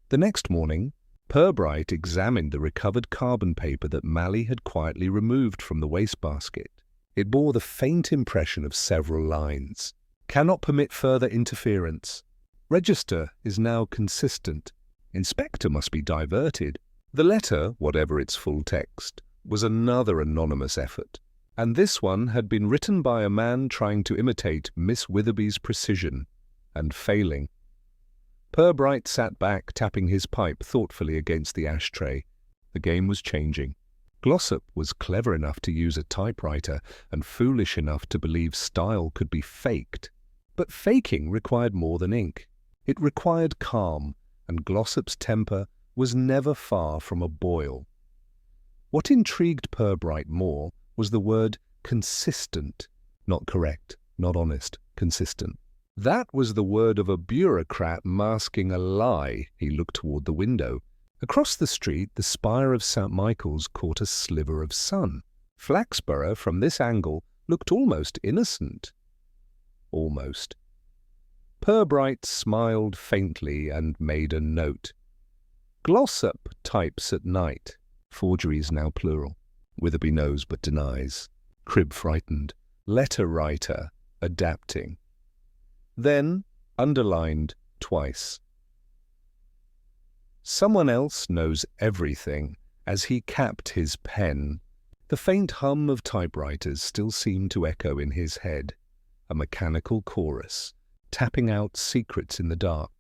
The next morning, Purbright examined the recovered carbon paper that Malley had quietly removed from the wastebasket. It bore the faint impression of several lines. "Cannot permit further interference. Register is now consistent. Inspector must be diverted." The letter, whatever its full text, was another anonymous effort, and this one had been written by a man trying to imitate Miss Witherby's precision, and failing. Purbright sat back, tapping his pipe thoughtfully against the ashtray. The game was changing. Glossop was clever enough to use a typewriter and foolish enough to believe style could be faked. But faking required more than ink. It required calm, and Glossop's temper was never far from a boil. What intrigued Purbright more was the word consistent. Not correct, not honest, consistent. That was the word of a bureaucrat masking a lie. He looked toward the window. Across the street, the spire of St. Michael's caught a sliver of sun. Flaxborough, from this angle, looked almost innocent. Almost. Purbright smiled faintly and made a note. Glossop types at night. Forgeries now plural. Witherby knows but denies. Crib frightened. Letter writer adapting. Then, underlined twice. Someone else knows everything, as he capped his pen. The faint hum of typewriters still seemed to echo in his head, a mechanical chorus, tapping out secrets in the dark.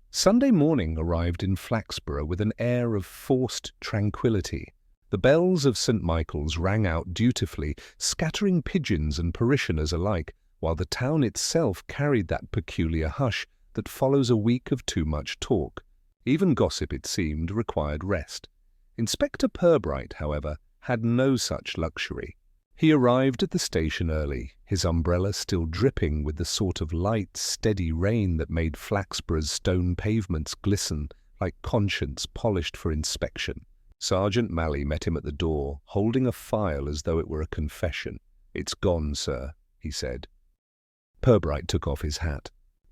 Sunday morning arrived in Flaxborough with an air of forced tranquillity. The bells of St. Michael's rang out dutifully, scattering pigeons and parishioners alike, while the town itself carried that peculiar hush that follows a week of too much talk. Even gossip, it seemed, required rest. Inspector Purbright, however, had no such luxury. He arrived at the station early, his umbrella still dripping with the sort of light, steady rain that made Flaxborough's stone pavements glisten like conscience polished for inspection. Sergeant Malley met him at the door, holding a file as though it were a confession. "It's gone, sir," he said. Purbright took off his hat.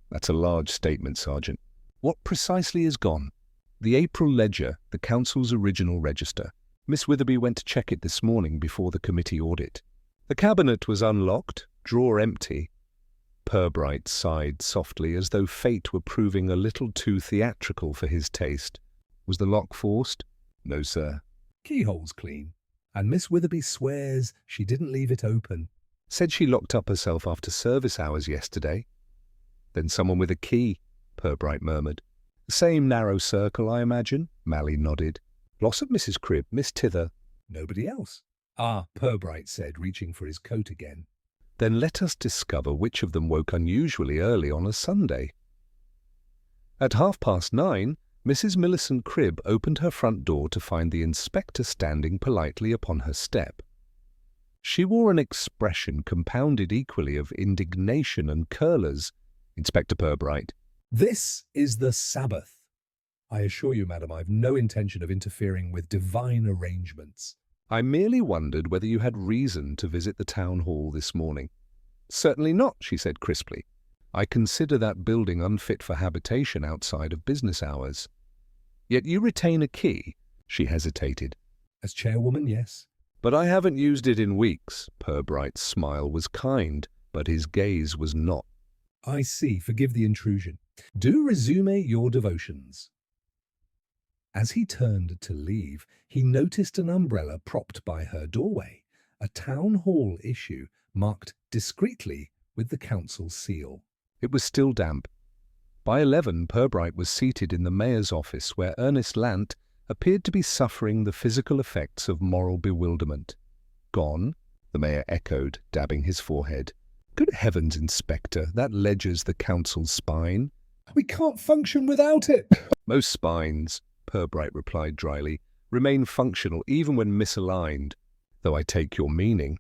"That's a large statement, Sergeant. What precisely is gone?" "The April ledger, the Council's original register. Miss Witherby went to check it this morning before the committee audit. The cabinet was unlocked, drawer empty." Purbright sighed softly, as though fate were proving a little too theatrical for his taste. "Was the lock forced?" "No, sir." "Keyhole's clean. And Miss Witherby swears she didn't leave it open." "Said she locked up herself after service hours yesterday." "Then someone with a key," Purbright murmured. "The same narrow circle, I imagine?" Malley nodded. "Glossop, Mrs. Cribb, Miss Tither." "Nobody else?" Ah, Purbright said, reaching for his coat again. Then let us discover which of them woke unusually early on a Sunday. At 9:30, Mrs. Millicent Cribb opened her front door to find the inspector standing politely upon her step. She wore an expression compounded equally of indignation and curlers. Inspector Purbright. This is the Sabbath. I assure you, madam, I've no intention of interfering with divine arrangements. I merely wondered whether you had reason to visit the town hall this morning. Certainly not, she said crisply. I consider that building unfit for habitation outside of business hours. Yet you retain a key, she hesitated. As chairwoman, yes. But I haven't used it in weeks. Purbright's smile was kind, but his gaze was not. I see. Forgive the intrusion. Do resume your devotions. As he turned to leave, he noticed an umbrella propped by her doorway, a town hall issue marked discreetly with the council seal. It was still damp. By 11, Purbright was seated in the mayor's office where Ernest Lant appeared to be suffering the physical effects of moral bewilderment. Gone? The mayor echoed, dabbing his forehead. Good heavens, Inspector, that ledger's the council's spine. We can't function without it. Most spines, Purbright replied dryly, remain functional even when misaligned, though I take your meaning.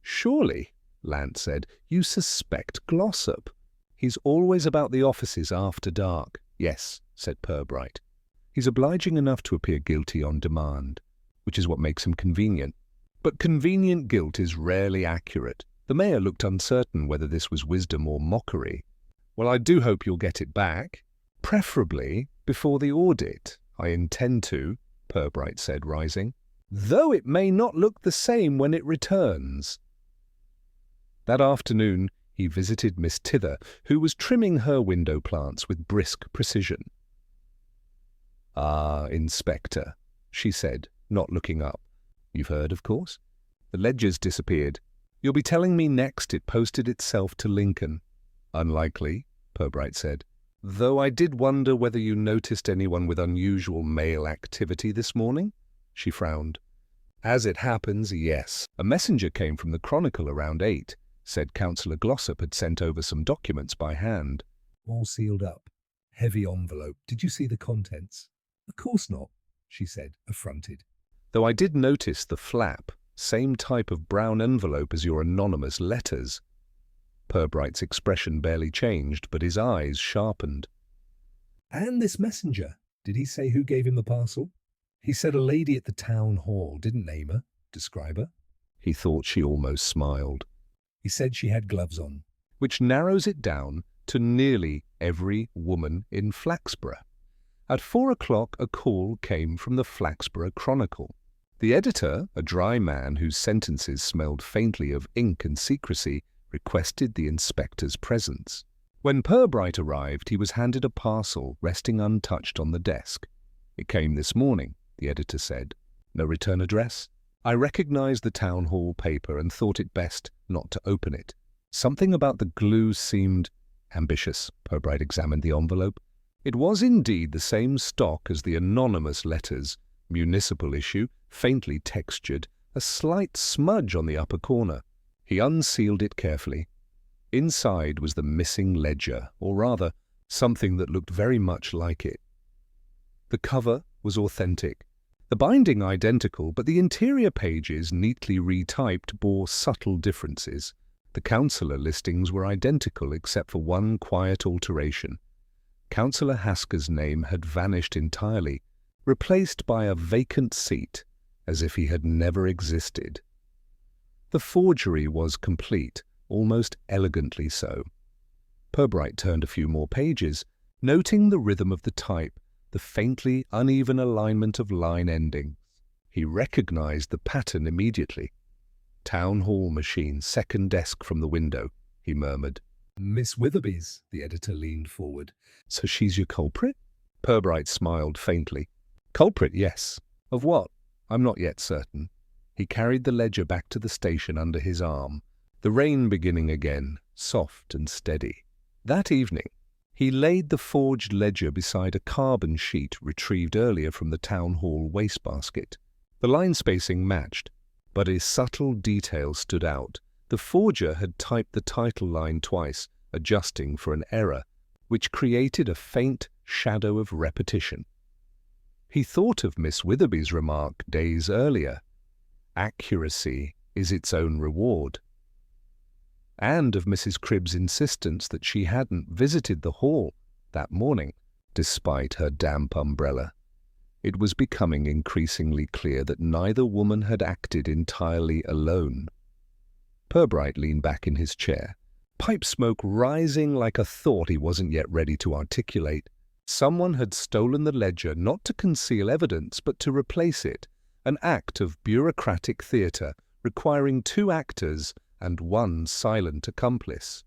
Surely, Lant said, you suspect Glossop. He's always about the offices after dark. Yes, said Purbright. He's obliging enough to appear guilty on demand, which is what makes him convenient. But convenient guilt is rarely accurate. The mayor looked uncertain whether this was wisdom or mockery. Well, I do hope you'll get it back. Preferably before the audit. I intend to, Purbright said, rising. Though it may not look the same when it returns. That afternoon, he visited Miss Tither, who was trimming her window plants with brisk precision. Ah, Inspector, she said, not looking up. You've heard, of course? The ledger's disappeared. You'll be telling me next it posted itself to Lincoln. Unlikely, Purbright said. Though I did wonder whether you noticed anyone with unusual mail activity this morning? She frowned. As it happens, yes. A messenger came from the Chronicle around 8. Said Councillor Glossop had sent over some documents by hand. All sealed up. Heavy envelope. Did you see the contents? Of course not, she said, affronted. Though I did notice the flap, same type of brown envelope as your anonymous letters. Purbright's expression barely changed, but his eyes sharpened. And this messenger, did he say who gave him the parcel? He said a lady at the town hall, didn't name her, describe her. He thought she almost smiled. He said she had gloves on. Which narrows it down to nearly every woman in Flaxborough. At 4 o'clock a call came from the Flaxborough Chronicle. The editor, a dry man whose sentences smelled faintly of ink and secrecy, requested the inspector's presence. When Purbright arrived, he was handed a parcel resting untouched on the desk. It came this morning, the editor said. No return address? I recognized the town hall paper and thought it best not to open it. Something about the glue seemed ambitious. Purbright examined the envelope. It was indeed the same stock as the anonymous letters, municipal issue, faintly textured, a slight smudge on the upper corner. He unsealed it carefully. Inside was the missing ledger, or rather, something that looked very much like it. The cover was authentic. The binding identical, but the interior pages, neatly retyped, bore subtle differences. The councillor listings were identical except for one quiet alteration. Councillor Hasker's name had vanished entirely, replaced by a vacant seat, as if he had never existed. The forgery was complete, almost elegantly so. Purbright turned a few more pages, noting the rhythm of the type, the faintly uneven alignment of line endings. He recognized the pattern immediately. Town hall machine, second desk from the window, he murmured. Miss Witherby's, the editor leaned forward. So she's your culprit? Purbright smiled faintly. Culprit, yes. Of what? I'm not yet certain. He carried the ledger back to the station under his arm, the rain beginning again, soft and steady. That evening, he laid the forged ledger beside a carbon sheet retrieved earlier from the town hall wastebasket. The line spacing matched. But a subtle detail stood out. The forger had typed the title line twice, adjusting for an error, which created a faint shadow of repetition. He thought of Miss Witherby's remark days earlier, "Accuracy is its own reward," and of Mrs. Cribb's insistence that she hadn't visited the hall that morning, despite her damp umbrella. It was becoming increasingly clear that neither woman had acted entirely alone. Purbright leaned back in his chair, pipe smoke rising like a thought he wasn't yet ready to articulate. Someone had stolen the ledger not to conceal evidence, but to replace it, an act of bureaucratic theatre requiring 2 actors and 1 silent accomplice.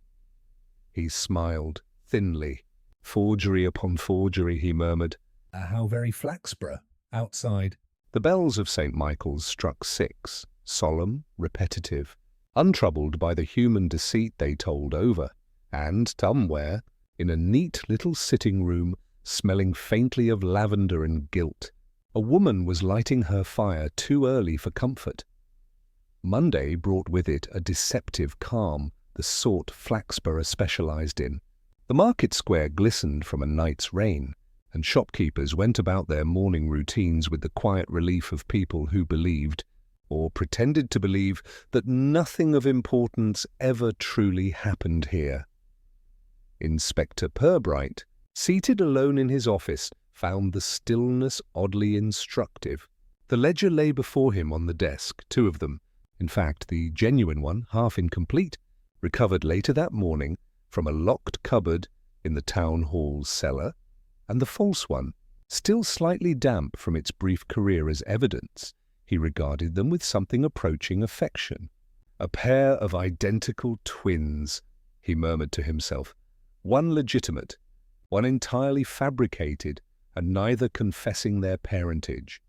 He smiled thinly. "Forgery upon forgery," he murmured. How very Flaxborough, outside. The bells of St. Michael's struck 6, solemn, repetitive, untroubled by the human deceit they told over, and somewhere, in a neat little sitting room, smelling faintly of lavender and gilt, a woman was lighting her fire too early for comfort. Monday brought with it a deceptive calm, the sort Flaxborough specialized in. The market square glistened from a night's rain, and shopkeepers went about their morning routines with the quiet relief of people who believed, or pretended to believe, that nothing of importance ever truly happened here. Inspector Purbright, seated alone in his office, found the stillness oddly instructive. The ledger lay before him on the desk, 2 of them. In fact, the genuine one, half incomplete, recovered later that morning from a locked cupboard in the town hall cellar, and the false one, still slightly damp from its brief career as evidence. He regarded them with something approaching affection. "A pair of identical twins," he murmured to himself. "One legitimate, one entirely fabricated, and neither confessing their parentage."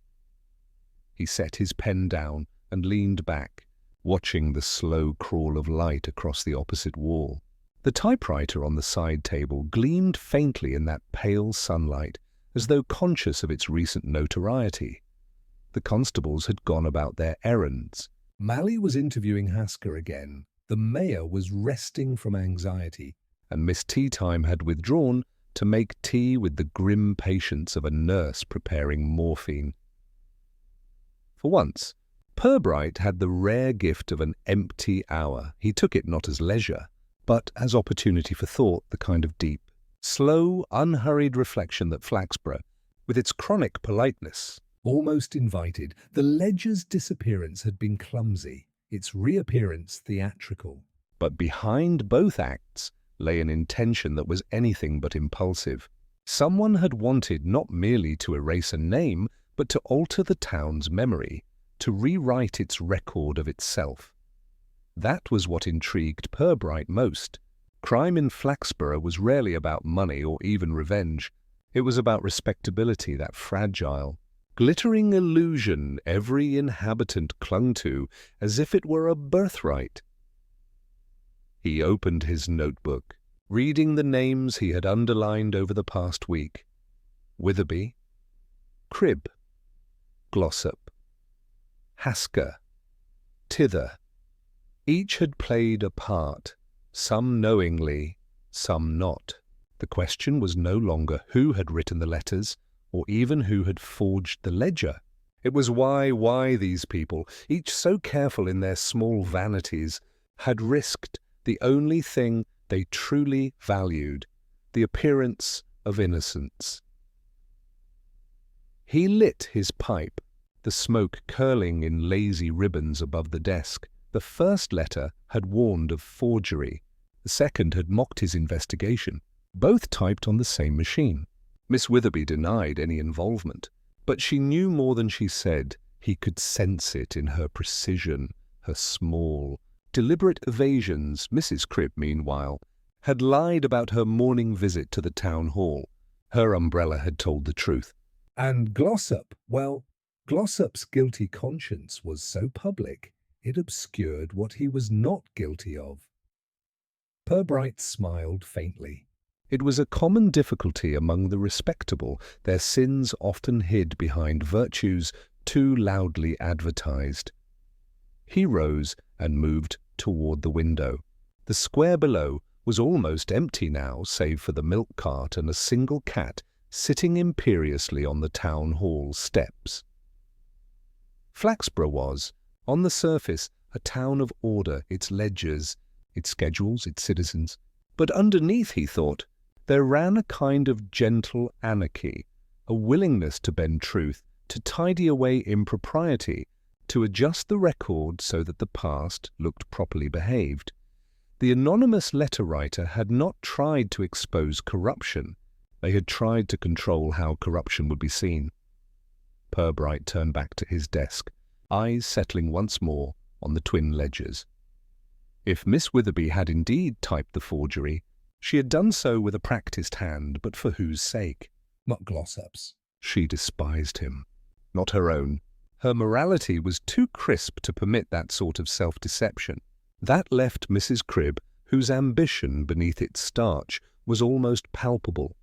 He set his pen down and leaned back, watching the slow crawl of light across the opposite wall. The typewriter on the side table gleamed faintly in that pale sunlight, as though conscious of its recent notoriety. The constables had gone about their errands. Mally was interviewing Hasker again. The mayor was resting from anxiety. And Miss Teatime had withdrawn to make tea with the grim patience of a nurse preparing morphine. For once, Purbright had the rare gift of an empty hour. He took it not as leisure, but as opportunity for thought, the kind of deep, slow, unhurried reflection that Flaxborough, with its chronic politeness, almost invited. The ledger's disappearance had been clumsy, its reappearance theatrical. But behind both acts lay an intention that was anything but impulsive. Someone had wanted not merely to erase a name, but to alter the town's memory, to rewrite its record of itself. That was what intrigued Purbright most. Crime in Flaxborough was rarely about money or even revenge. It was about respectability, that fragile, glittering illusion every inhabitant clung to as if it were a birthright. He opened his notebook, reading the names he had underlined over the past week. Witherby, Cribb, Glossop, Hasker, Tither. Each had played a part, some knowingly, some not. The question was no longer who had written the letters, or even who had forged the ledger. It was why these people, each so careful in their small vanities, had risked the only thing they truly valued, the appearance of innocence. He lit his pipe, the smoke curling in lazy ribbons above the desk. The first letter had warned of forgery. The second had mocked his investigation. Both typed on the same machine. Miss Witherby denied any involvement, but she knew more than she said. He could sense it in her precision, her small, deliberate evasions. Mrs. Cribb, meanwhile, had lied about her morning visit to the town hall. Her umbrella had told the truth. And Glossop, well, Glossop's guilty conscience was so public, it obscured what he was not guilty of. Purbright smiled faintly. It was a common difficulty among the respectable, their sins often hid behind virtues too loudly advertised. He rose and moved toward the window. The square below was almost empty now, save for the milk cart and a single cat sitting imperiously on the town hall steps. Flaxborough was, on the surface, a town of order, its ledgers, its schedules, its citizens. But underneath, he thought, there ran a kind of gentle anarchy, a willingness to bend truth, to tidy away impropriety, to adjust the record so that the past looked properly behaved. The anonymous letter writer had not tried to expose corruption. They had tried to control how corruption would be seen. Purbright turned back to his desk, eyes settling once more on the twin ledgers. If Miss Witherby had indeed typed the forgery, she had done so with a practised hand, but for whose sake? Not Glossop's. She despised him. Not her own. Her morality was too crisp to permit that sort of self-deception. That left Mrs. Cribb, whose ambition beneath its starch was almost palpable.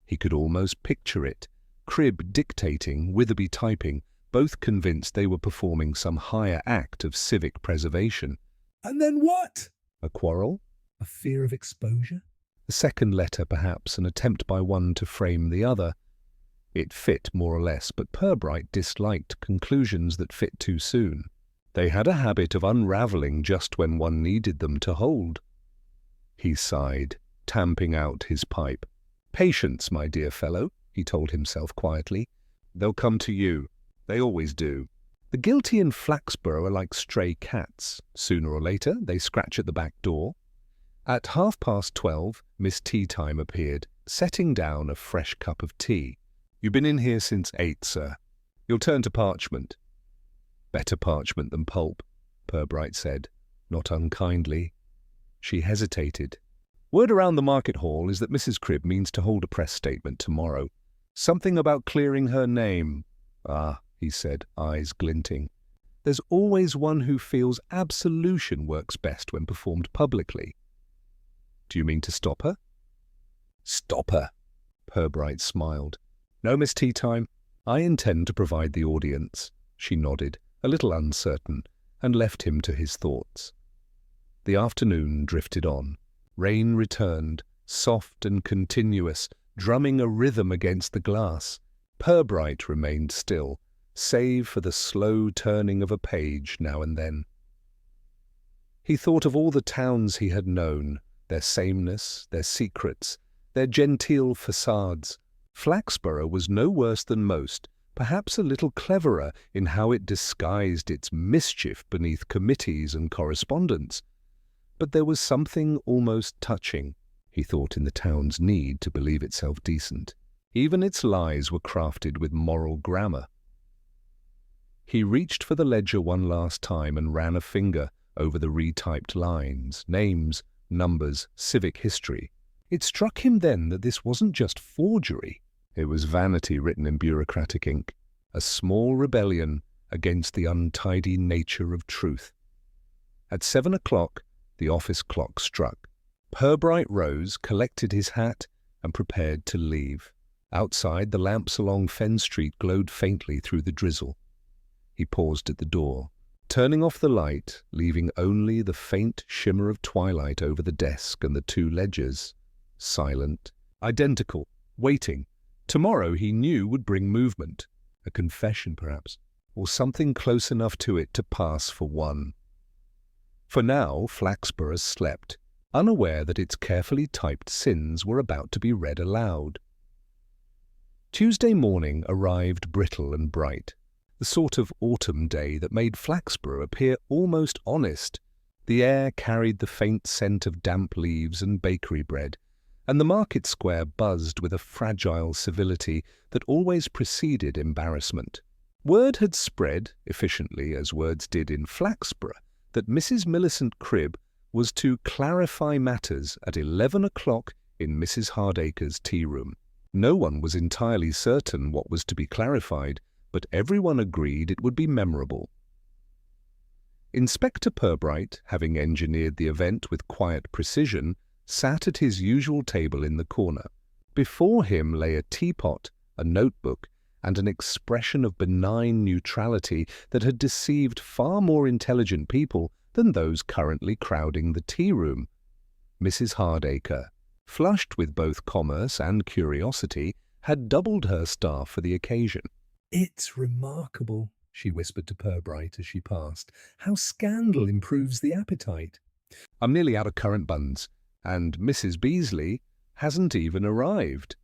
He could almost picture it, Cribb dictating, Witherby typing, both convinced they were performing some higher act of civic preservation. And then what? A quarrel? A fear of exposure? A second letter, perhaps, an attempt by one to frame the other. It fit, more or less, but Purbright disliked conclusions that fit too soon. They had a habit of unravelling just when one needed them to hold. He sighed, tamping out his pipe. "Patience, my dear fellow," he told himself quietly. "They'll come to you. They always do. The guilty in Flaxborough are like stray cats. Sooner or later, they scratch at the back door." At 12:30, Miss Teatime appeared, setting down a fresh cup of tea. "You've been in here since 8, sir. You'll turn to parchment." "Better parchment than pulp," Purbright said, not unkindly. She hesitated. "Word around the market hall is that Mrs. Cribb means to hold a press statement tomorrow. Something about clearing her name." "Ah," he said, eyes glinting. "There's always one who feels absolution works best when performed publicly." "Do you mean to stop her?" "Stop her?" Purbright smiled. "No, Miss Teatime. I intend to provide the audience." She nodded, a little uncertain, and left him to his thoughts. The afternoon drifted on. Rain returned, soft and continuous, drumming a rhythm against the glass. Purbright remained still, save for the slow turning of a page now and then. He thought of all the towns he had known, their sameness, their secrets, their genteel facades. Flaxborough was no worse than most, perhaps a little cleverer in how it disguised its mischief beneath committees and correspondence. But there was something almost touching, he thought, in the town's need to believe itself decent. Even its lies were crafted with moral grammar. He reached for the ledger one last time and ran a finger over the retyped lines, names, numbers, civic history. It struck him then that this wasn't just forgery. It was vanity written in bureaucratic ink, a small rebellion against the untidy nature of truth. At 7 o'clock, the office clock struck. Purbright rose, collected his hat, and prepared to leave. Outside, the lamps along Fen Street glowed faintly through the drizzle. He paused at the door, turning off the light, leaving only the faint shimmer of twilight over the desk and the two ledgers. Silent, identical, waiting. Tomorrow, he knew, would bring movement. A confession, perhaps, or something close enough to it to pass for one. For now, Flaxborough slept, unaware that its carefully typed sins were about to be read aloud. Tuesday morning arrived brittle and bright, the sort of autumn day that made Flaxborough appear almost honest. The air carried the faint scent of damp leaves and bakery bread, and the market square buzzed with a fragile civility that always preceded embarrassment. Word had spread, efficiently as words did in Flaxborough, that Mrs. Millicent Cribb was to clarify matters at 11 o'clock in Mrs. Hardacre's tea-room. No one was entirely certain what was to be clarified, but everyone agreed it would be memorable. Inspector Purbright, having engineered the event with quiet precision, sat at his usual table in the corner. Before him lay a teapot, a notebook, and an expression of benign neutrality that had deceived far more intelligent people than those currently crowding the tea room. Mrs. Hardacre, flushed with both commerce and curiosity, had doubled her staff for the occasion. "It's remarkable," she whispered to Purbright as she passed, "how scandal improves the appetite." I'm nearly out of currant buns, and Mrs. Beasley hasn't even arrived.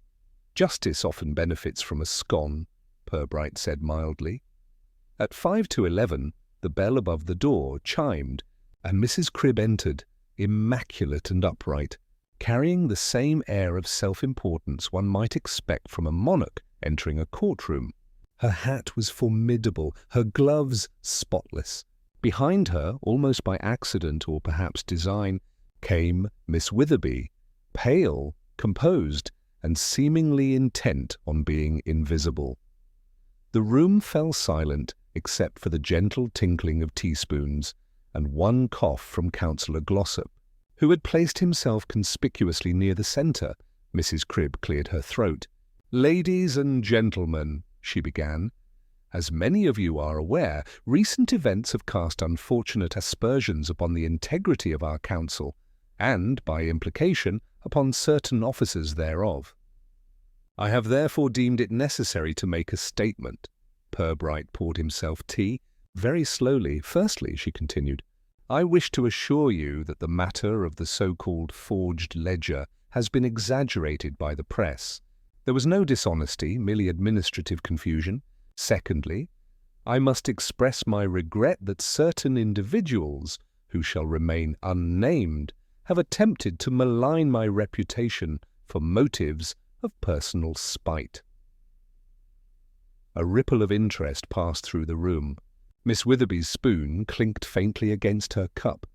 Justice often benefits from a scone, Purbright said mildly. At 11:05, the bell above the door chimed, and Mrs. Cribb entered, immaculate and upright, carrying the same air of self-importance one might expect from a monarch entering a courtroom. Her hat was formidable, her gloves spotless. Behind her, almost by accident or perhaps design, came Miss Witherby, pale, composed, and seemingly intent on being invisible. The room fell silent except for the gentle tinkling of teaspoons and one cough from Councillor Glossop, who had placed himself conspicuously near the centre. Mrs. Cribb cleared her throat. "Ladies and gentlemen," she began, "as many of you are aware, recent events have cast unfortunate aspersions upon the integrity of our council, and, by implication, upon certain officers thereof. I have therefore deemed it necessary to make a statement." Purbright poured himself tea, very slowly. "Firstly," she continued, "I wish to assure you that the matter of the so-called forged ledger has been exaggerated by the press. There was no dishonesty, merely administrative confusion. Secondly, I must express my regret that certain individuals, who shall remain unnamed, have attempted to malign my reputation for motives of personal spite." A ripple of interest passed through the room. Miss Witherby's spoon clinked faintly against her cup.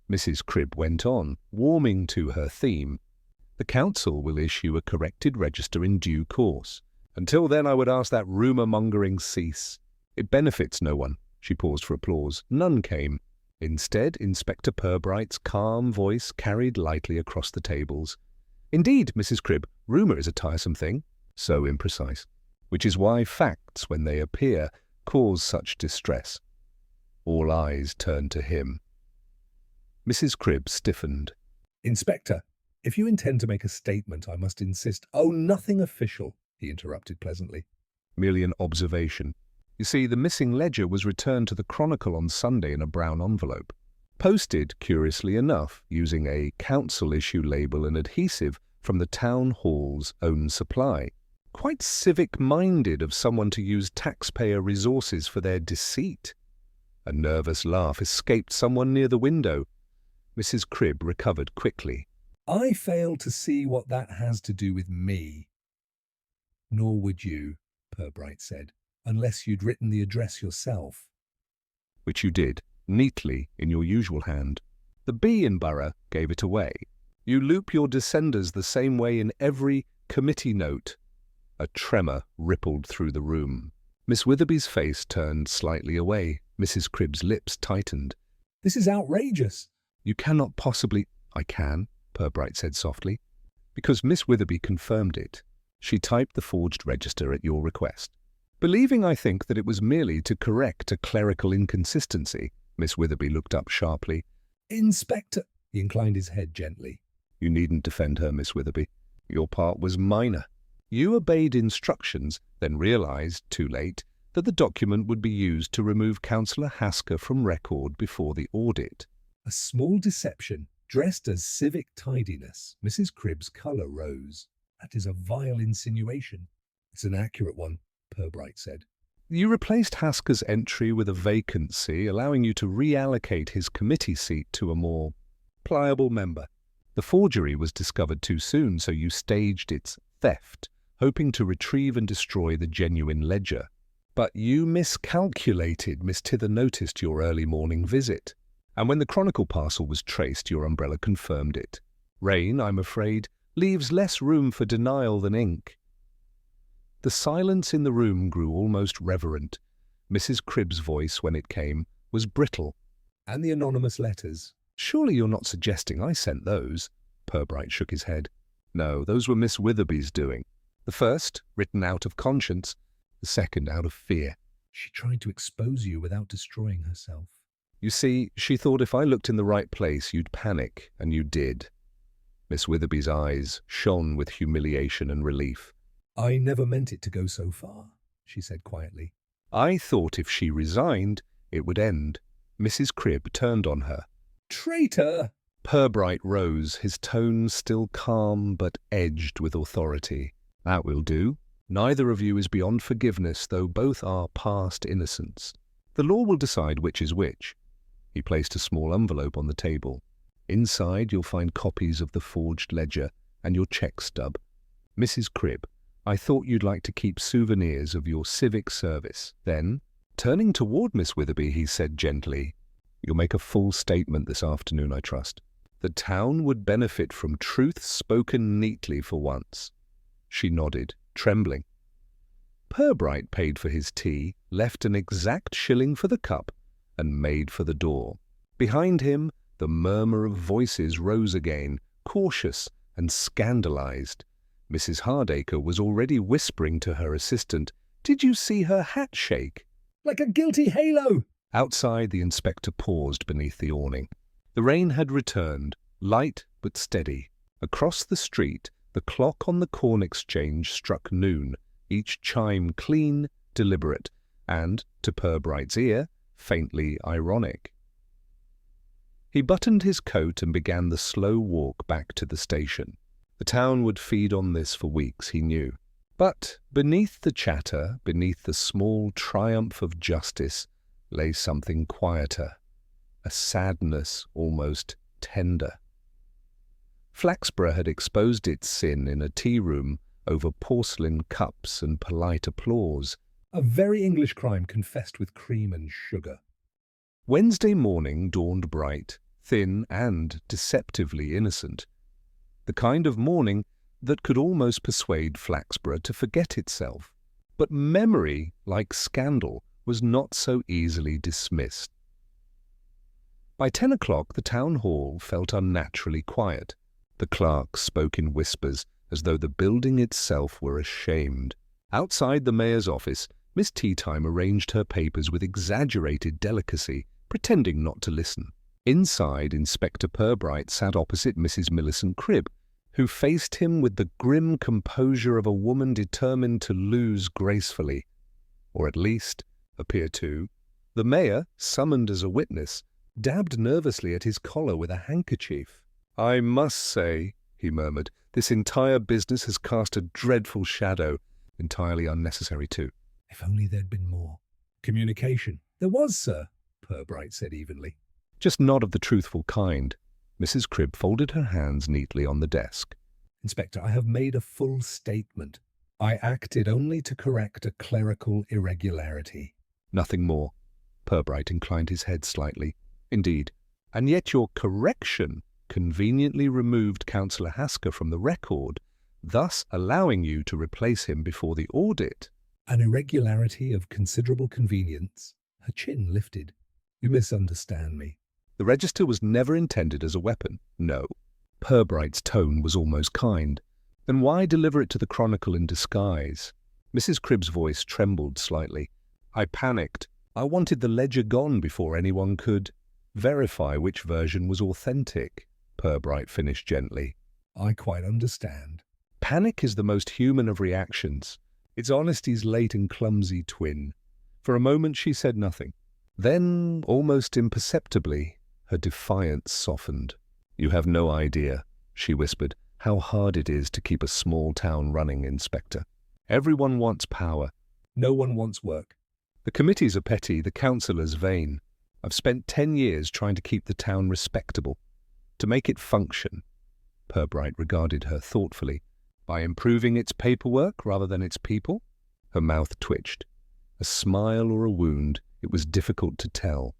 Mrs. Cribb went on, warming to her theme. "The council will issue a corrected register in due course. Until then I would ask that rumour-mongering cease. It benefits no one." She paused for applause. None came. Instead, Inspector Purbright's calm voice carried lightly across the tables. "Indeed, Mrs. Cribb, rumour is a tiresome thing, so imprecise, which is why facts, when they appear, cause such distress." All eyes turned to him. Mrs. Cribb stiffened. "Inspector, if you intend to make a statement, I must insist—" "Oh, nothing official," he interrupted pleasantly. "Merely an observation. You see, the missing ledger was returned to the Chronicle on Sunday in a brown envelope, posted, curiously enough, using a council-issue label and adhesive from the town hall's own supply. Quite civic-minded of someone to use taxpayer resources for their deceit." A nervous laugh escaped someone near the window. Mrs. Cribb recovered quickly. "I fail to see what that has to do with me." "Nor would you," Purbright said, "unless you'd written the address yourself." "Which you did, neatly, in your usual hand. The bee in Borough gave it away. You loop your descenders the same way in every committee note." A tremor rippled through the room. Miss Witherby's face turned slightly away. Mrs. Cribb's lips tightened. "This is outrageous." "You cannot possibly—" "I can," Purbright said softly, "because Miss Witherby confirmed it. She typed the forged register at your request. Believing, I think, that it was merely to correct a clerical inconsistency." Miss Witherby looked up sharply. "Inspector—" He inclined his head gently. "You needn't defend her, Miss Witherby. Your part was minor. You obeyed instructions, then realized, too late, that the document would be used to remove Councillor Hasker from record before the audit." A small deception, dressed as civic tidiness. Mrs. Cribb's colour rose. "That is a vile insinuation." "It's an accurate one," Purbright said. "You replaced Hasker's entry with a vacancy, allowing you to reallocate his committee seat to a more pliable member. The forgery was discovered too soon, so you staged its theft, hoping to retrieve and destroy the genuine ledger. But you miscalculated. Miss Tither noticed your early morning visit, and when the Chronicle parcel was traced, your umbrella confirmed it. Rain, I'm afraid, leaves less room for denial than ink." The silence in the room grew almost reverent. Mrs. Cribb's voice, when it came, was brittle. "And the anonymous letters?" "Surely you're not suggesting I sent those?" Purbright shook his head. "No, those were Miss Witherby's doing. The first, written out of conscience, the second out of fear. She tried to expose you without destroying herself. You see, she thought if I looked in the right place, you'd panic, and you did. Miss Witherby's eyes shone with humiliation and relief. I never meant it to go so far, she said quietly. I thought if she resigned, it would end. Mrs. Cribb turned on her. Traitor! Purbright rose, his tone still calm but edged with authority. That will do. Neither of you is beyond forgiveness, though both are past innocence. The law will decide which is which. He placed a small envelope on the table. Inside you'll find copies of the forged ledger and your check stub. Mrs. Cribb, I thought you'd like to keep souvenirs of your civic service. Then, turning toward Miss Witherby, he said gently, You'll make a full statement this afternoon, I trust. The town would benefit from truth spoken neatly for once. She nodded, trembling. Purbright paid for his tea, left an exact shilling for the cup, and made for the door. Behind him, the murmur of voices rose again, cautious and scandalized. Mrs. Hardacre was already whispering to her assistant, Did you see her hat shake? Like a guilty halo! Outside, the inspector paused beneath the awning. The rain had returned, light but steady. Across the street, the clock on the Corn Exchange struck noon, each chime clean, deliberate, and, to Purbright's ear, faintly ironic. He buttoned his coat and began the slow walk back to the station. The town would feed on this for weeks, he knew. But beneath the chatter, beneath the small triumph of justice, lay something quieter, a sadness almost tender. Flaxborough had exposed its sin in a tea-room over porcelain cups and polite applause. A very English crime confessed with cream and sugar. Wednesday morning dawned bright, thin and deceptively innocent. The kind of morning that could almost persuade Flaxborough to forget itself. But memory, like scandal, was not so easily dismissed. By 10 o'clock the town hall felt unnaturally quiet. The clerks spoke in whispers, as though the building itself were ashamed. Outside the mayor's office, Miss Teatime arranged her papers with exaggerated delicacy, pretending not to listen. Inside, Inspector Purbright sat opposite Mrs. Millicent Cribb, who faced him with the grim composure of a woman determined to lose gracefully, or at least appear to. The mayor, summoned as a witness, dabbed nervously at his collar with a handkerchief. I must say, he murmured, this entire business has cast a dreadful shadow, entirely unnecessary too. If only there'd been more. Communication. There was, sir, Purbright said evenly. Just not of the truthful kind. Mrs. Cribb folded her hands neatly on the desk. Inspector, I have made a full statement. I acted only to correct a clerical irregularity. Nothing more. Purbright inclined his head slightly. Indeed. And yet your correction conveniently removed Councillor Hasker from the record, thus allowing you to replace him before the audit. An irregularity of considerable convenience. Her chin lifted. You misunderstand me. The register was never intended as a weapon, no. Purbright's tone was almost kind. Then why deliver it to the Chronicle in disguise? Mrs. Cribb's voice trembled slightly. I panicked. I wanted the ledger gone before anyone could verify which version was authentic, Purbright finished gently. I quite understand. Panic is the most human of reactions. It's honesty's late and clumsy twin. For a moment she said nothing. Then, almost imperceptibly, her defiance softened. You have no idea, she whispered, how hard it is to keep a small town running, Inspector. Everyone wants power. No one wants work. The committees are petty, the councillors vain. I've spent 10 years trying to keep the town respectable, to make it function. Purbright regarded her thoughtfully. By improving its paperwork rather than its people? Her mouth twitched. A smile or a wound, it was difficult to tell.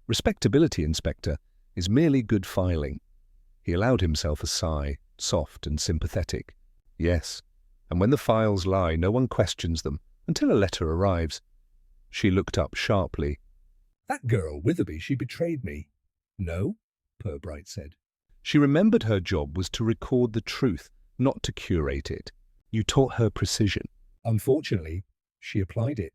Respectability, Inspector, is merely good filing. He allowed himself a sigh, soft and sympathetic. Yes, and when the files lie, no one questions them, until a letter arrives. She looked up sharply. That girl, Witherby, she betrayed me. No, Purbright said. She remembered her job was to record the truth, not to curate it. You taught her precision. Unfortunately, She applied it.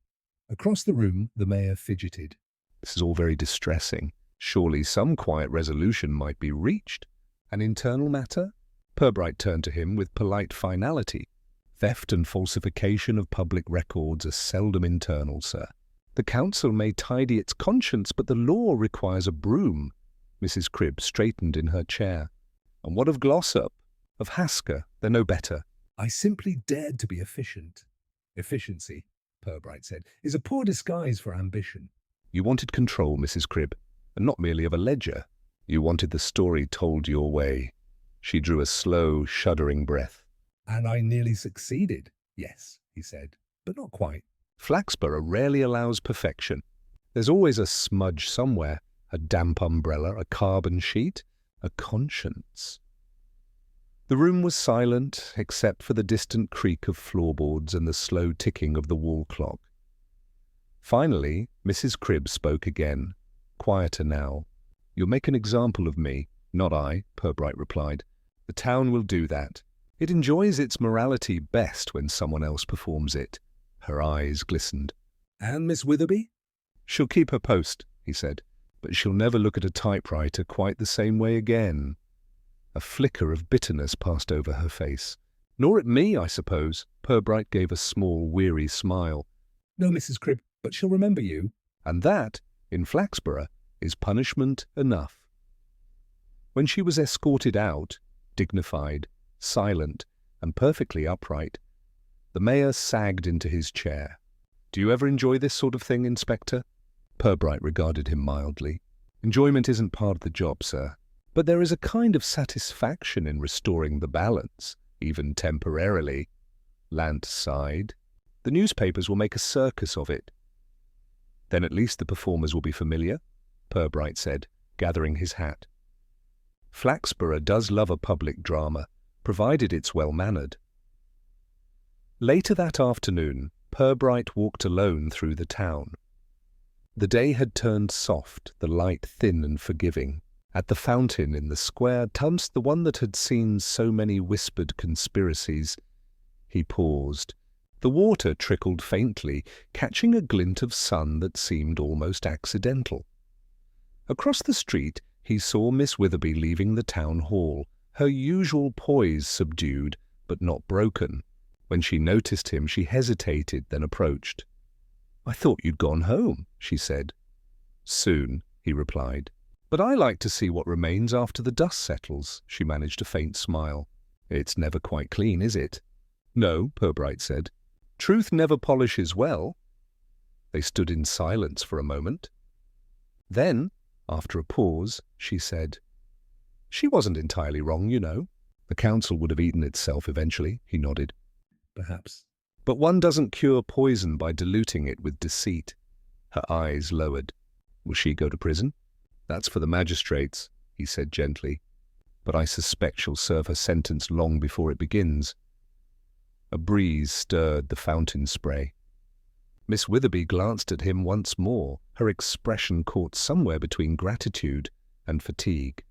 Across the room, the mayor fidgeted. This is all very distressing. Surely some quiet resolution might be reached. An internal matter? Purbright turned to him with polite finality. Theft and falsification of public records are seldom internal, sir. The council may tidy its conscience, but the law requires a broom. Mrs. Cribb straightened in her chair. And what of Glossop? Of Hasker? They're no better. I simply dared to be efficient. Efficiency, Purbright said, is a poor disguise for ambition. You wanted control, Mrs. Cribb, and not merely of a ledger. You wanted the story told your way. She drew a slow, shuddering breath. And I nearly succeeded. Yes, he said, but not quite. Flaxborough rarely allows perfection. There's always a smudge somewhere, a damp umbrella, a carbon sheet, a conscience. The room was silent, except for the distant creak of floorboards and the slow ticking of the wall clock. Finally, Mrs. Cribb spoke again, quieter now. You'll make an example of me, not I, Purbright replied. The town will do that. It enjoys its morality best when someone else performs it. Her eyes glistened. And Miss Witherby? She'll keep her post, he said, but she'll never look at a typewriter quite the same way again. A flicker of bitterness passed over her face. Nor at me, I suppose. Purbright gave a small, weary smile. No, Mrs. Cribb, but she'll remember you. And that, in Flaxborough, is punishment enough. When she was escorted out, dignified, silent, and perfectly upright, the mayor sagged into his chair. Do you ever enjoy this sort of thing, Inspector? Purbright regarded him mildly. Enjoyment isn't part of the job, sir. But there is a kind of satisfaction in restoring the balance, even temporarily. Lant sighed. The newspapers will make a circus of it. Then at least the performers will be familiar, Purbright said, gathering his hat. Flaxborough does love a public drama, provided it's well-mannered. Later that afternoon, Purbright walked alone through the town. The day had turned soft, the light thin and forgiving. At the fountain in the square danced the one that had seen so many whispered conspiracies. He paused. The water trickled faintly, catching a glint of sun that seemed almost accidental. Across the street he saw Miss Witherby leaving the town hall, her usual poise subdued, but not broken. When she noticed him, she hesitated, then approached. "I thought you'd gone home," she said. "Soon," he replied. "But I like to see what remains after the dust settles," she managed a faint smile. "It's never quite clean, is it?" "No," Purbright said. "Truth never polishes well." They stood in silence for a moment. Then, after a pause, she said, "She wasn't entirely wrong, you know. The council would have eaten itself eventually," he nodded. Perhaps. "But one doesn't cure poison by diluting it with deceit." Her eyes lowered. "Will she go to prison?" "That's for the magistrates," he said gently. "But I suspect she'll serve her sentence long before it begins." A breeze stirred the fountain spray. Miss Witherby glanced at him once more, her expression caught somewhere between gratitude and fatigue.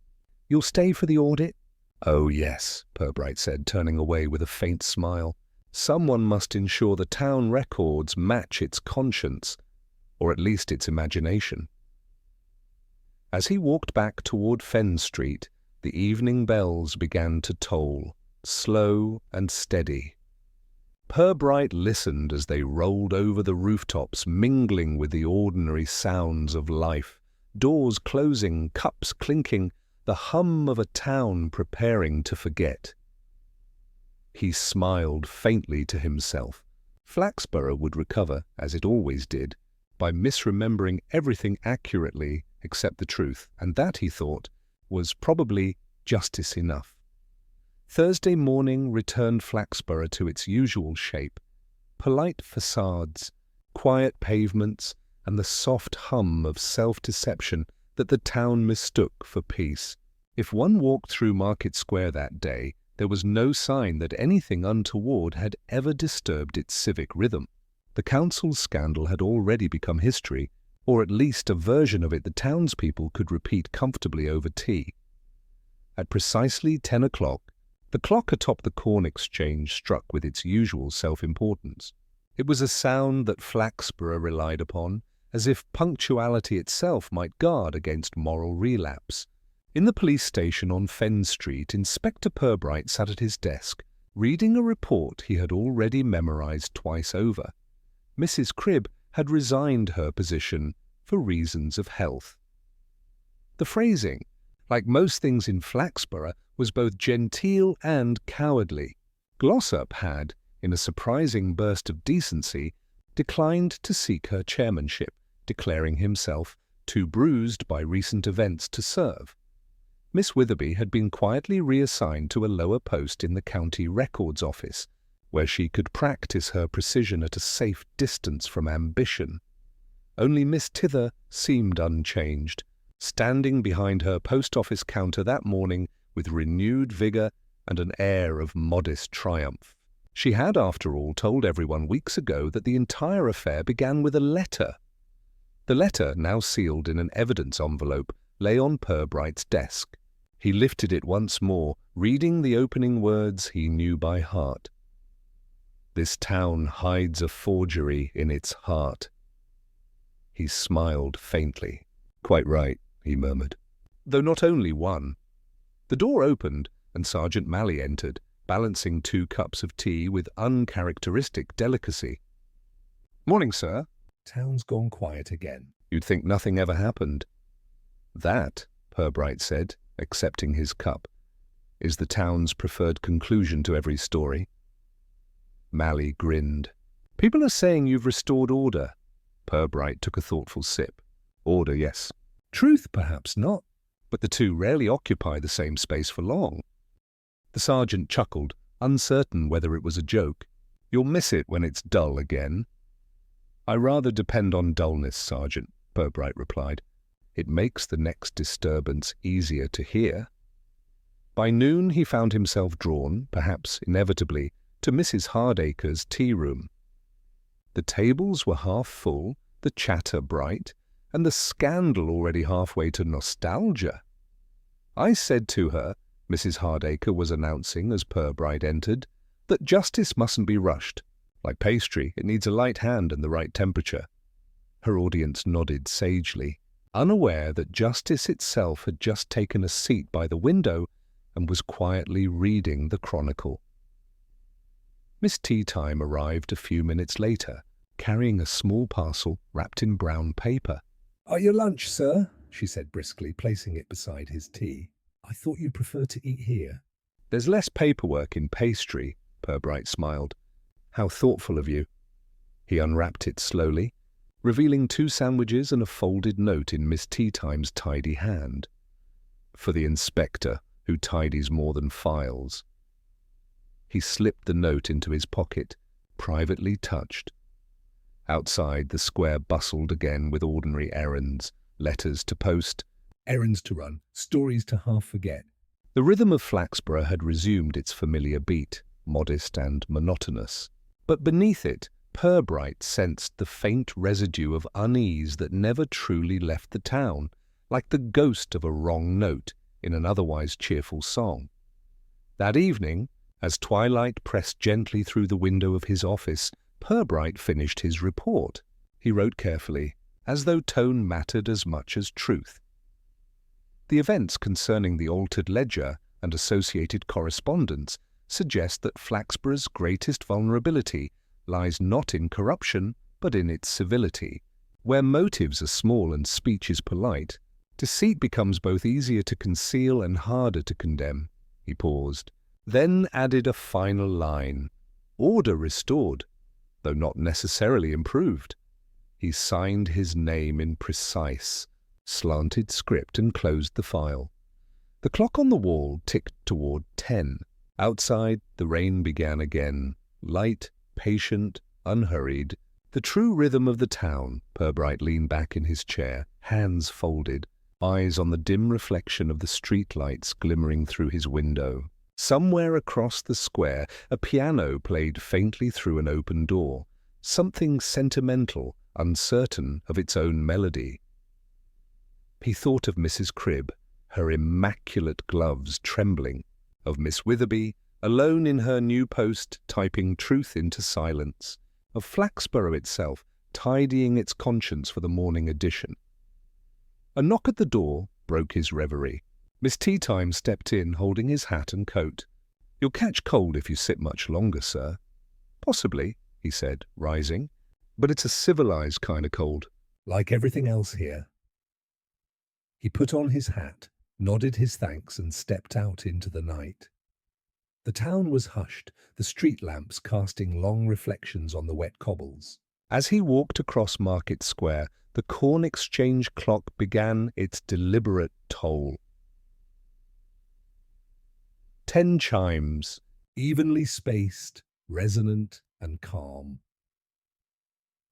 "You'll stay for the audit?" "Oh, yes," Purbright said, turning away with a faint smile. "Someone must ensure the town records match its conscience, or at least its imagination." As he walked back toward Fenn Street, the evening bells began to toll, slow and steady. Purbright listened as they rolled over the rooftops, mingling with the ordinary sounds of life, doors closing, cups clinking, the hum of a town preparing to forget. He smiled faintly to himself. Flaxborough would recover, as it always did, by misremembering everything accurately except the truth, and that, he thought, was probably justice enough. Thursday morning returned Flaxborough to its usual shape. Polite facades, quiet pavements, and the soft hum of self-deception that the town mistook for peace. If one walked through Market Square that day, there was no sign that anything untoward had ever disturbed its civic rhythm. The council's scandal had already become history, or at least a version of it the townspeople could repeat comfortably over tea. At precisely 10 o'clock, the clock atop the Corn Exchange struck with its usual self-importance. It was a sound that Flaxborough relied upon, as if punctuality itself might guard against moral relapse. In the police station on Fen Street, Inspector Purbright sat at his desk, reading a report he had already memorized twice over. Mrs. Cribb had resigned her position for reasons of health. The phrasing, like most things in Flaxborough, was both genteel and cowardly. Glossop had, in a surprising burst of decency, declined to seek her chairmanship, declaring himself too bruised by recent events to serve. Miss Witherby had been quietly reassigned to a lower post in the county records office, where she could practice her precision at a safe distance from ambition. Only Miss Tither seemed unchanged, standing behind her post office counter that morning with renewed vigour and an air of modest triumph. She had, after all, told everyone weeks ago that the entire affair began with a letter. The letter, now sealed in an evidence envelope, lay on Purbright's desk. He lifted it once more, reading the opening words he knew by heart. "This town hides a forgery in its heart." He smiled faintly. "Quite right," he murmured. "Though not only one." The door opened, and Sergeant Malley entered, balancing 2 cups of tea with uncharacteristic delicacy. "Morning, sir." Town's gone quiet again. "You'd think nothing ever happened." "That," Purbright said, accepting his cup, "is the town's preferred conclusion to every story." Malley grinned. "People are saying you've restored order." Purbright took a thoughtful sip. "Order, yes. Truth, perhaps not." But the two rarely occupy the same space for long." The sergeant chuckled, uncertain whether it was a joke. "You'll miss it when it's dull again." "I rather depend on dullness, Sergeant," Purbright replied. "It makes the next disturbance easier to hear." By noon he found himself drawn, perhaps inevitably, to Mrs. Hardacre's tea-room. The tables were half full, the chatter bright, and the scandal already halfway to nostalgia. "I said to her," Mrs. Hardacre was announcing as Purbright entered, "that justice mustn't be rushed. Like pastry, it needs a light hand and the right temperature." Her audience nodded sagely, unaware that justice itself had just taken a seat by the window and was quietly reading the Chronicle. Miss Teatime arrived a few minutes later, carrying a small parcel wrapped in brown paper. "Are your lunch, sir?" she said briskly, placing it beside his tea. "I thought you'd prefer to eat here." "There's less paperwork in pastry," Purbright smiled. "How thoughtful of you." He unwrapped it slowly, revealing 2 sandwiches and a folded note in Miss Teatime's tidy hand. "For the inspector, who tidies more than files." He slipped the note into his pocket, privately touched. Outside, the square bustled again with ordinary errands, letters to post, Errands to run, stories to half forget. The rhythm of Flaxborough had resumed its familiar beat, modest and monotonous. But beneath it, Purbright sensed the faint residue of unease that never truly left the town, like the ghost of a wrong note in an otherwise cheerful song. That evening, as twilight pressed gently through the window of his office, Purbright finished his report. He wrote carefully, as though tone mattered as much as truth. The events concerning the altered ledger and associated correspondence suggest that Flaxborough's greatest vulnerability lies not in corruption, but in its civility. Where motives are small and speech is polite, deceit becomes both easier to conceal and harder to condemn. He paused, then added a final line. Order restored, though not necessarily improved. He signed his name in precise, slanted script and closed the file. The clock on the wall ticked toward 10. Outside, the rain began again, light, patient, unhurried, the true rhythm of the town. Purbright leaned back in his chair, hands folded, eyes on the dim reflection of the streetlights glimmering through his window. Somewhere across the square, a piano played faintly through an open door, something sentimental, uncertain of its own melody. He thought of Mrs. Cribb, her immaculate gloves trembling, of Miss Witherby, alone in her new post typing truth into silence, of Flaxborough itself, tidying its conscience for the morning edition. A knock at the door broke his reverie. Miss Teatime stepped in, holding his hat and coat. "You'll catch cold if you sit much longer, sir." "Possibly," he said, rising, "but it's a civilized kind of cold." "Like everything else here." He put on his hat, nodded his thanks, and stepped out into the night. The town was hushed, the street lamps casting long reflections on the wet cobbles. As he walked across Market Square, the Corn Exchange clock began its deliberate toll. 10 chimes, Evenly spaced, resonant, and calm.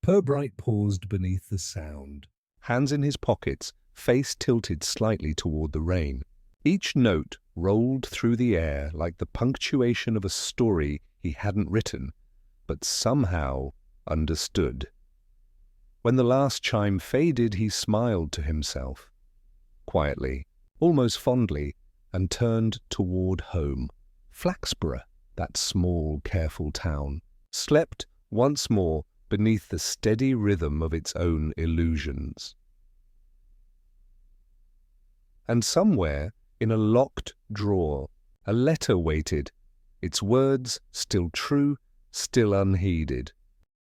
Purbright paused beneath the sound. hands in his pockets, face tilted slightly toward the rain. Each note rolled through the air like the punctuation of a story he hadn't written, but somehow understood. When the last chime faded, he smiled to himself, quietly, almost fondly, and turned toward home. Flaxborough, that small, careful town, slept once more beneath the steady rhythm of its own illusions. And somewhere, in a locked drawer, a letter waited, its words still true, still unheeded.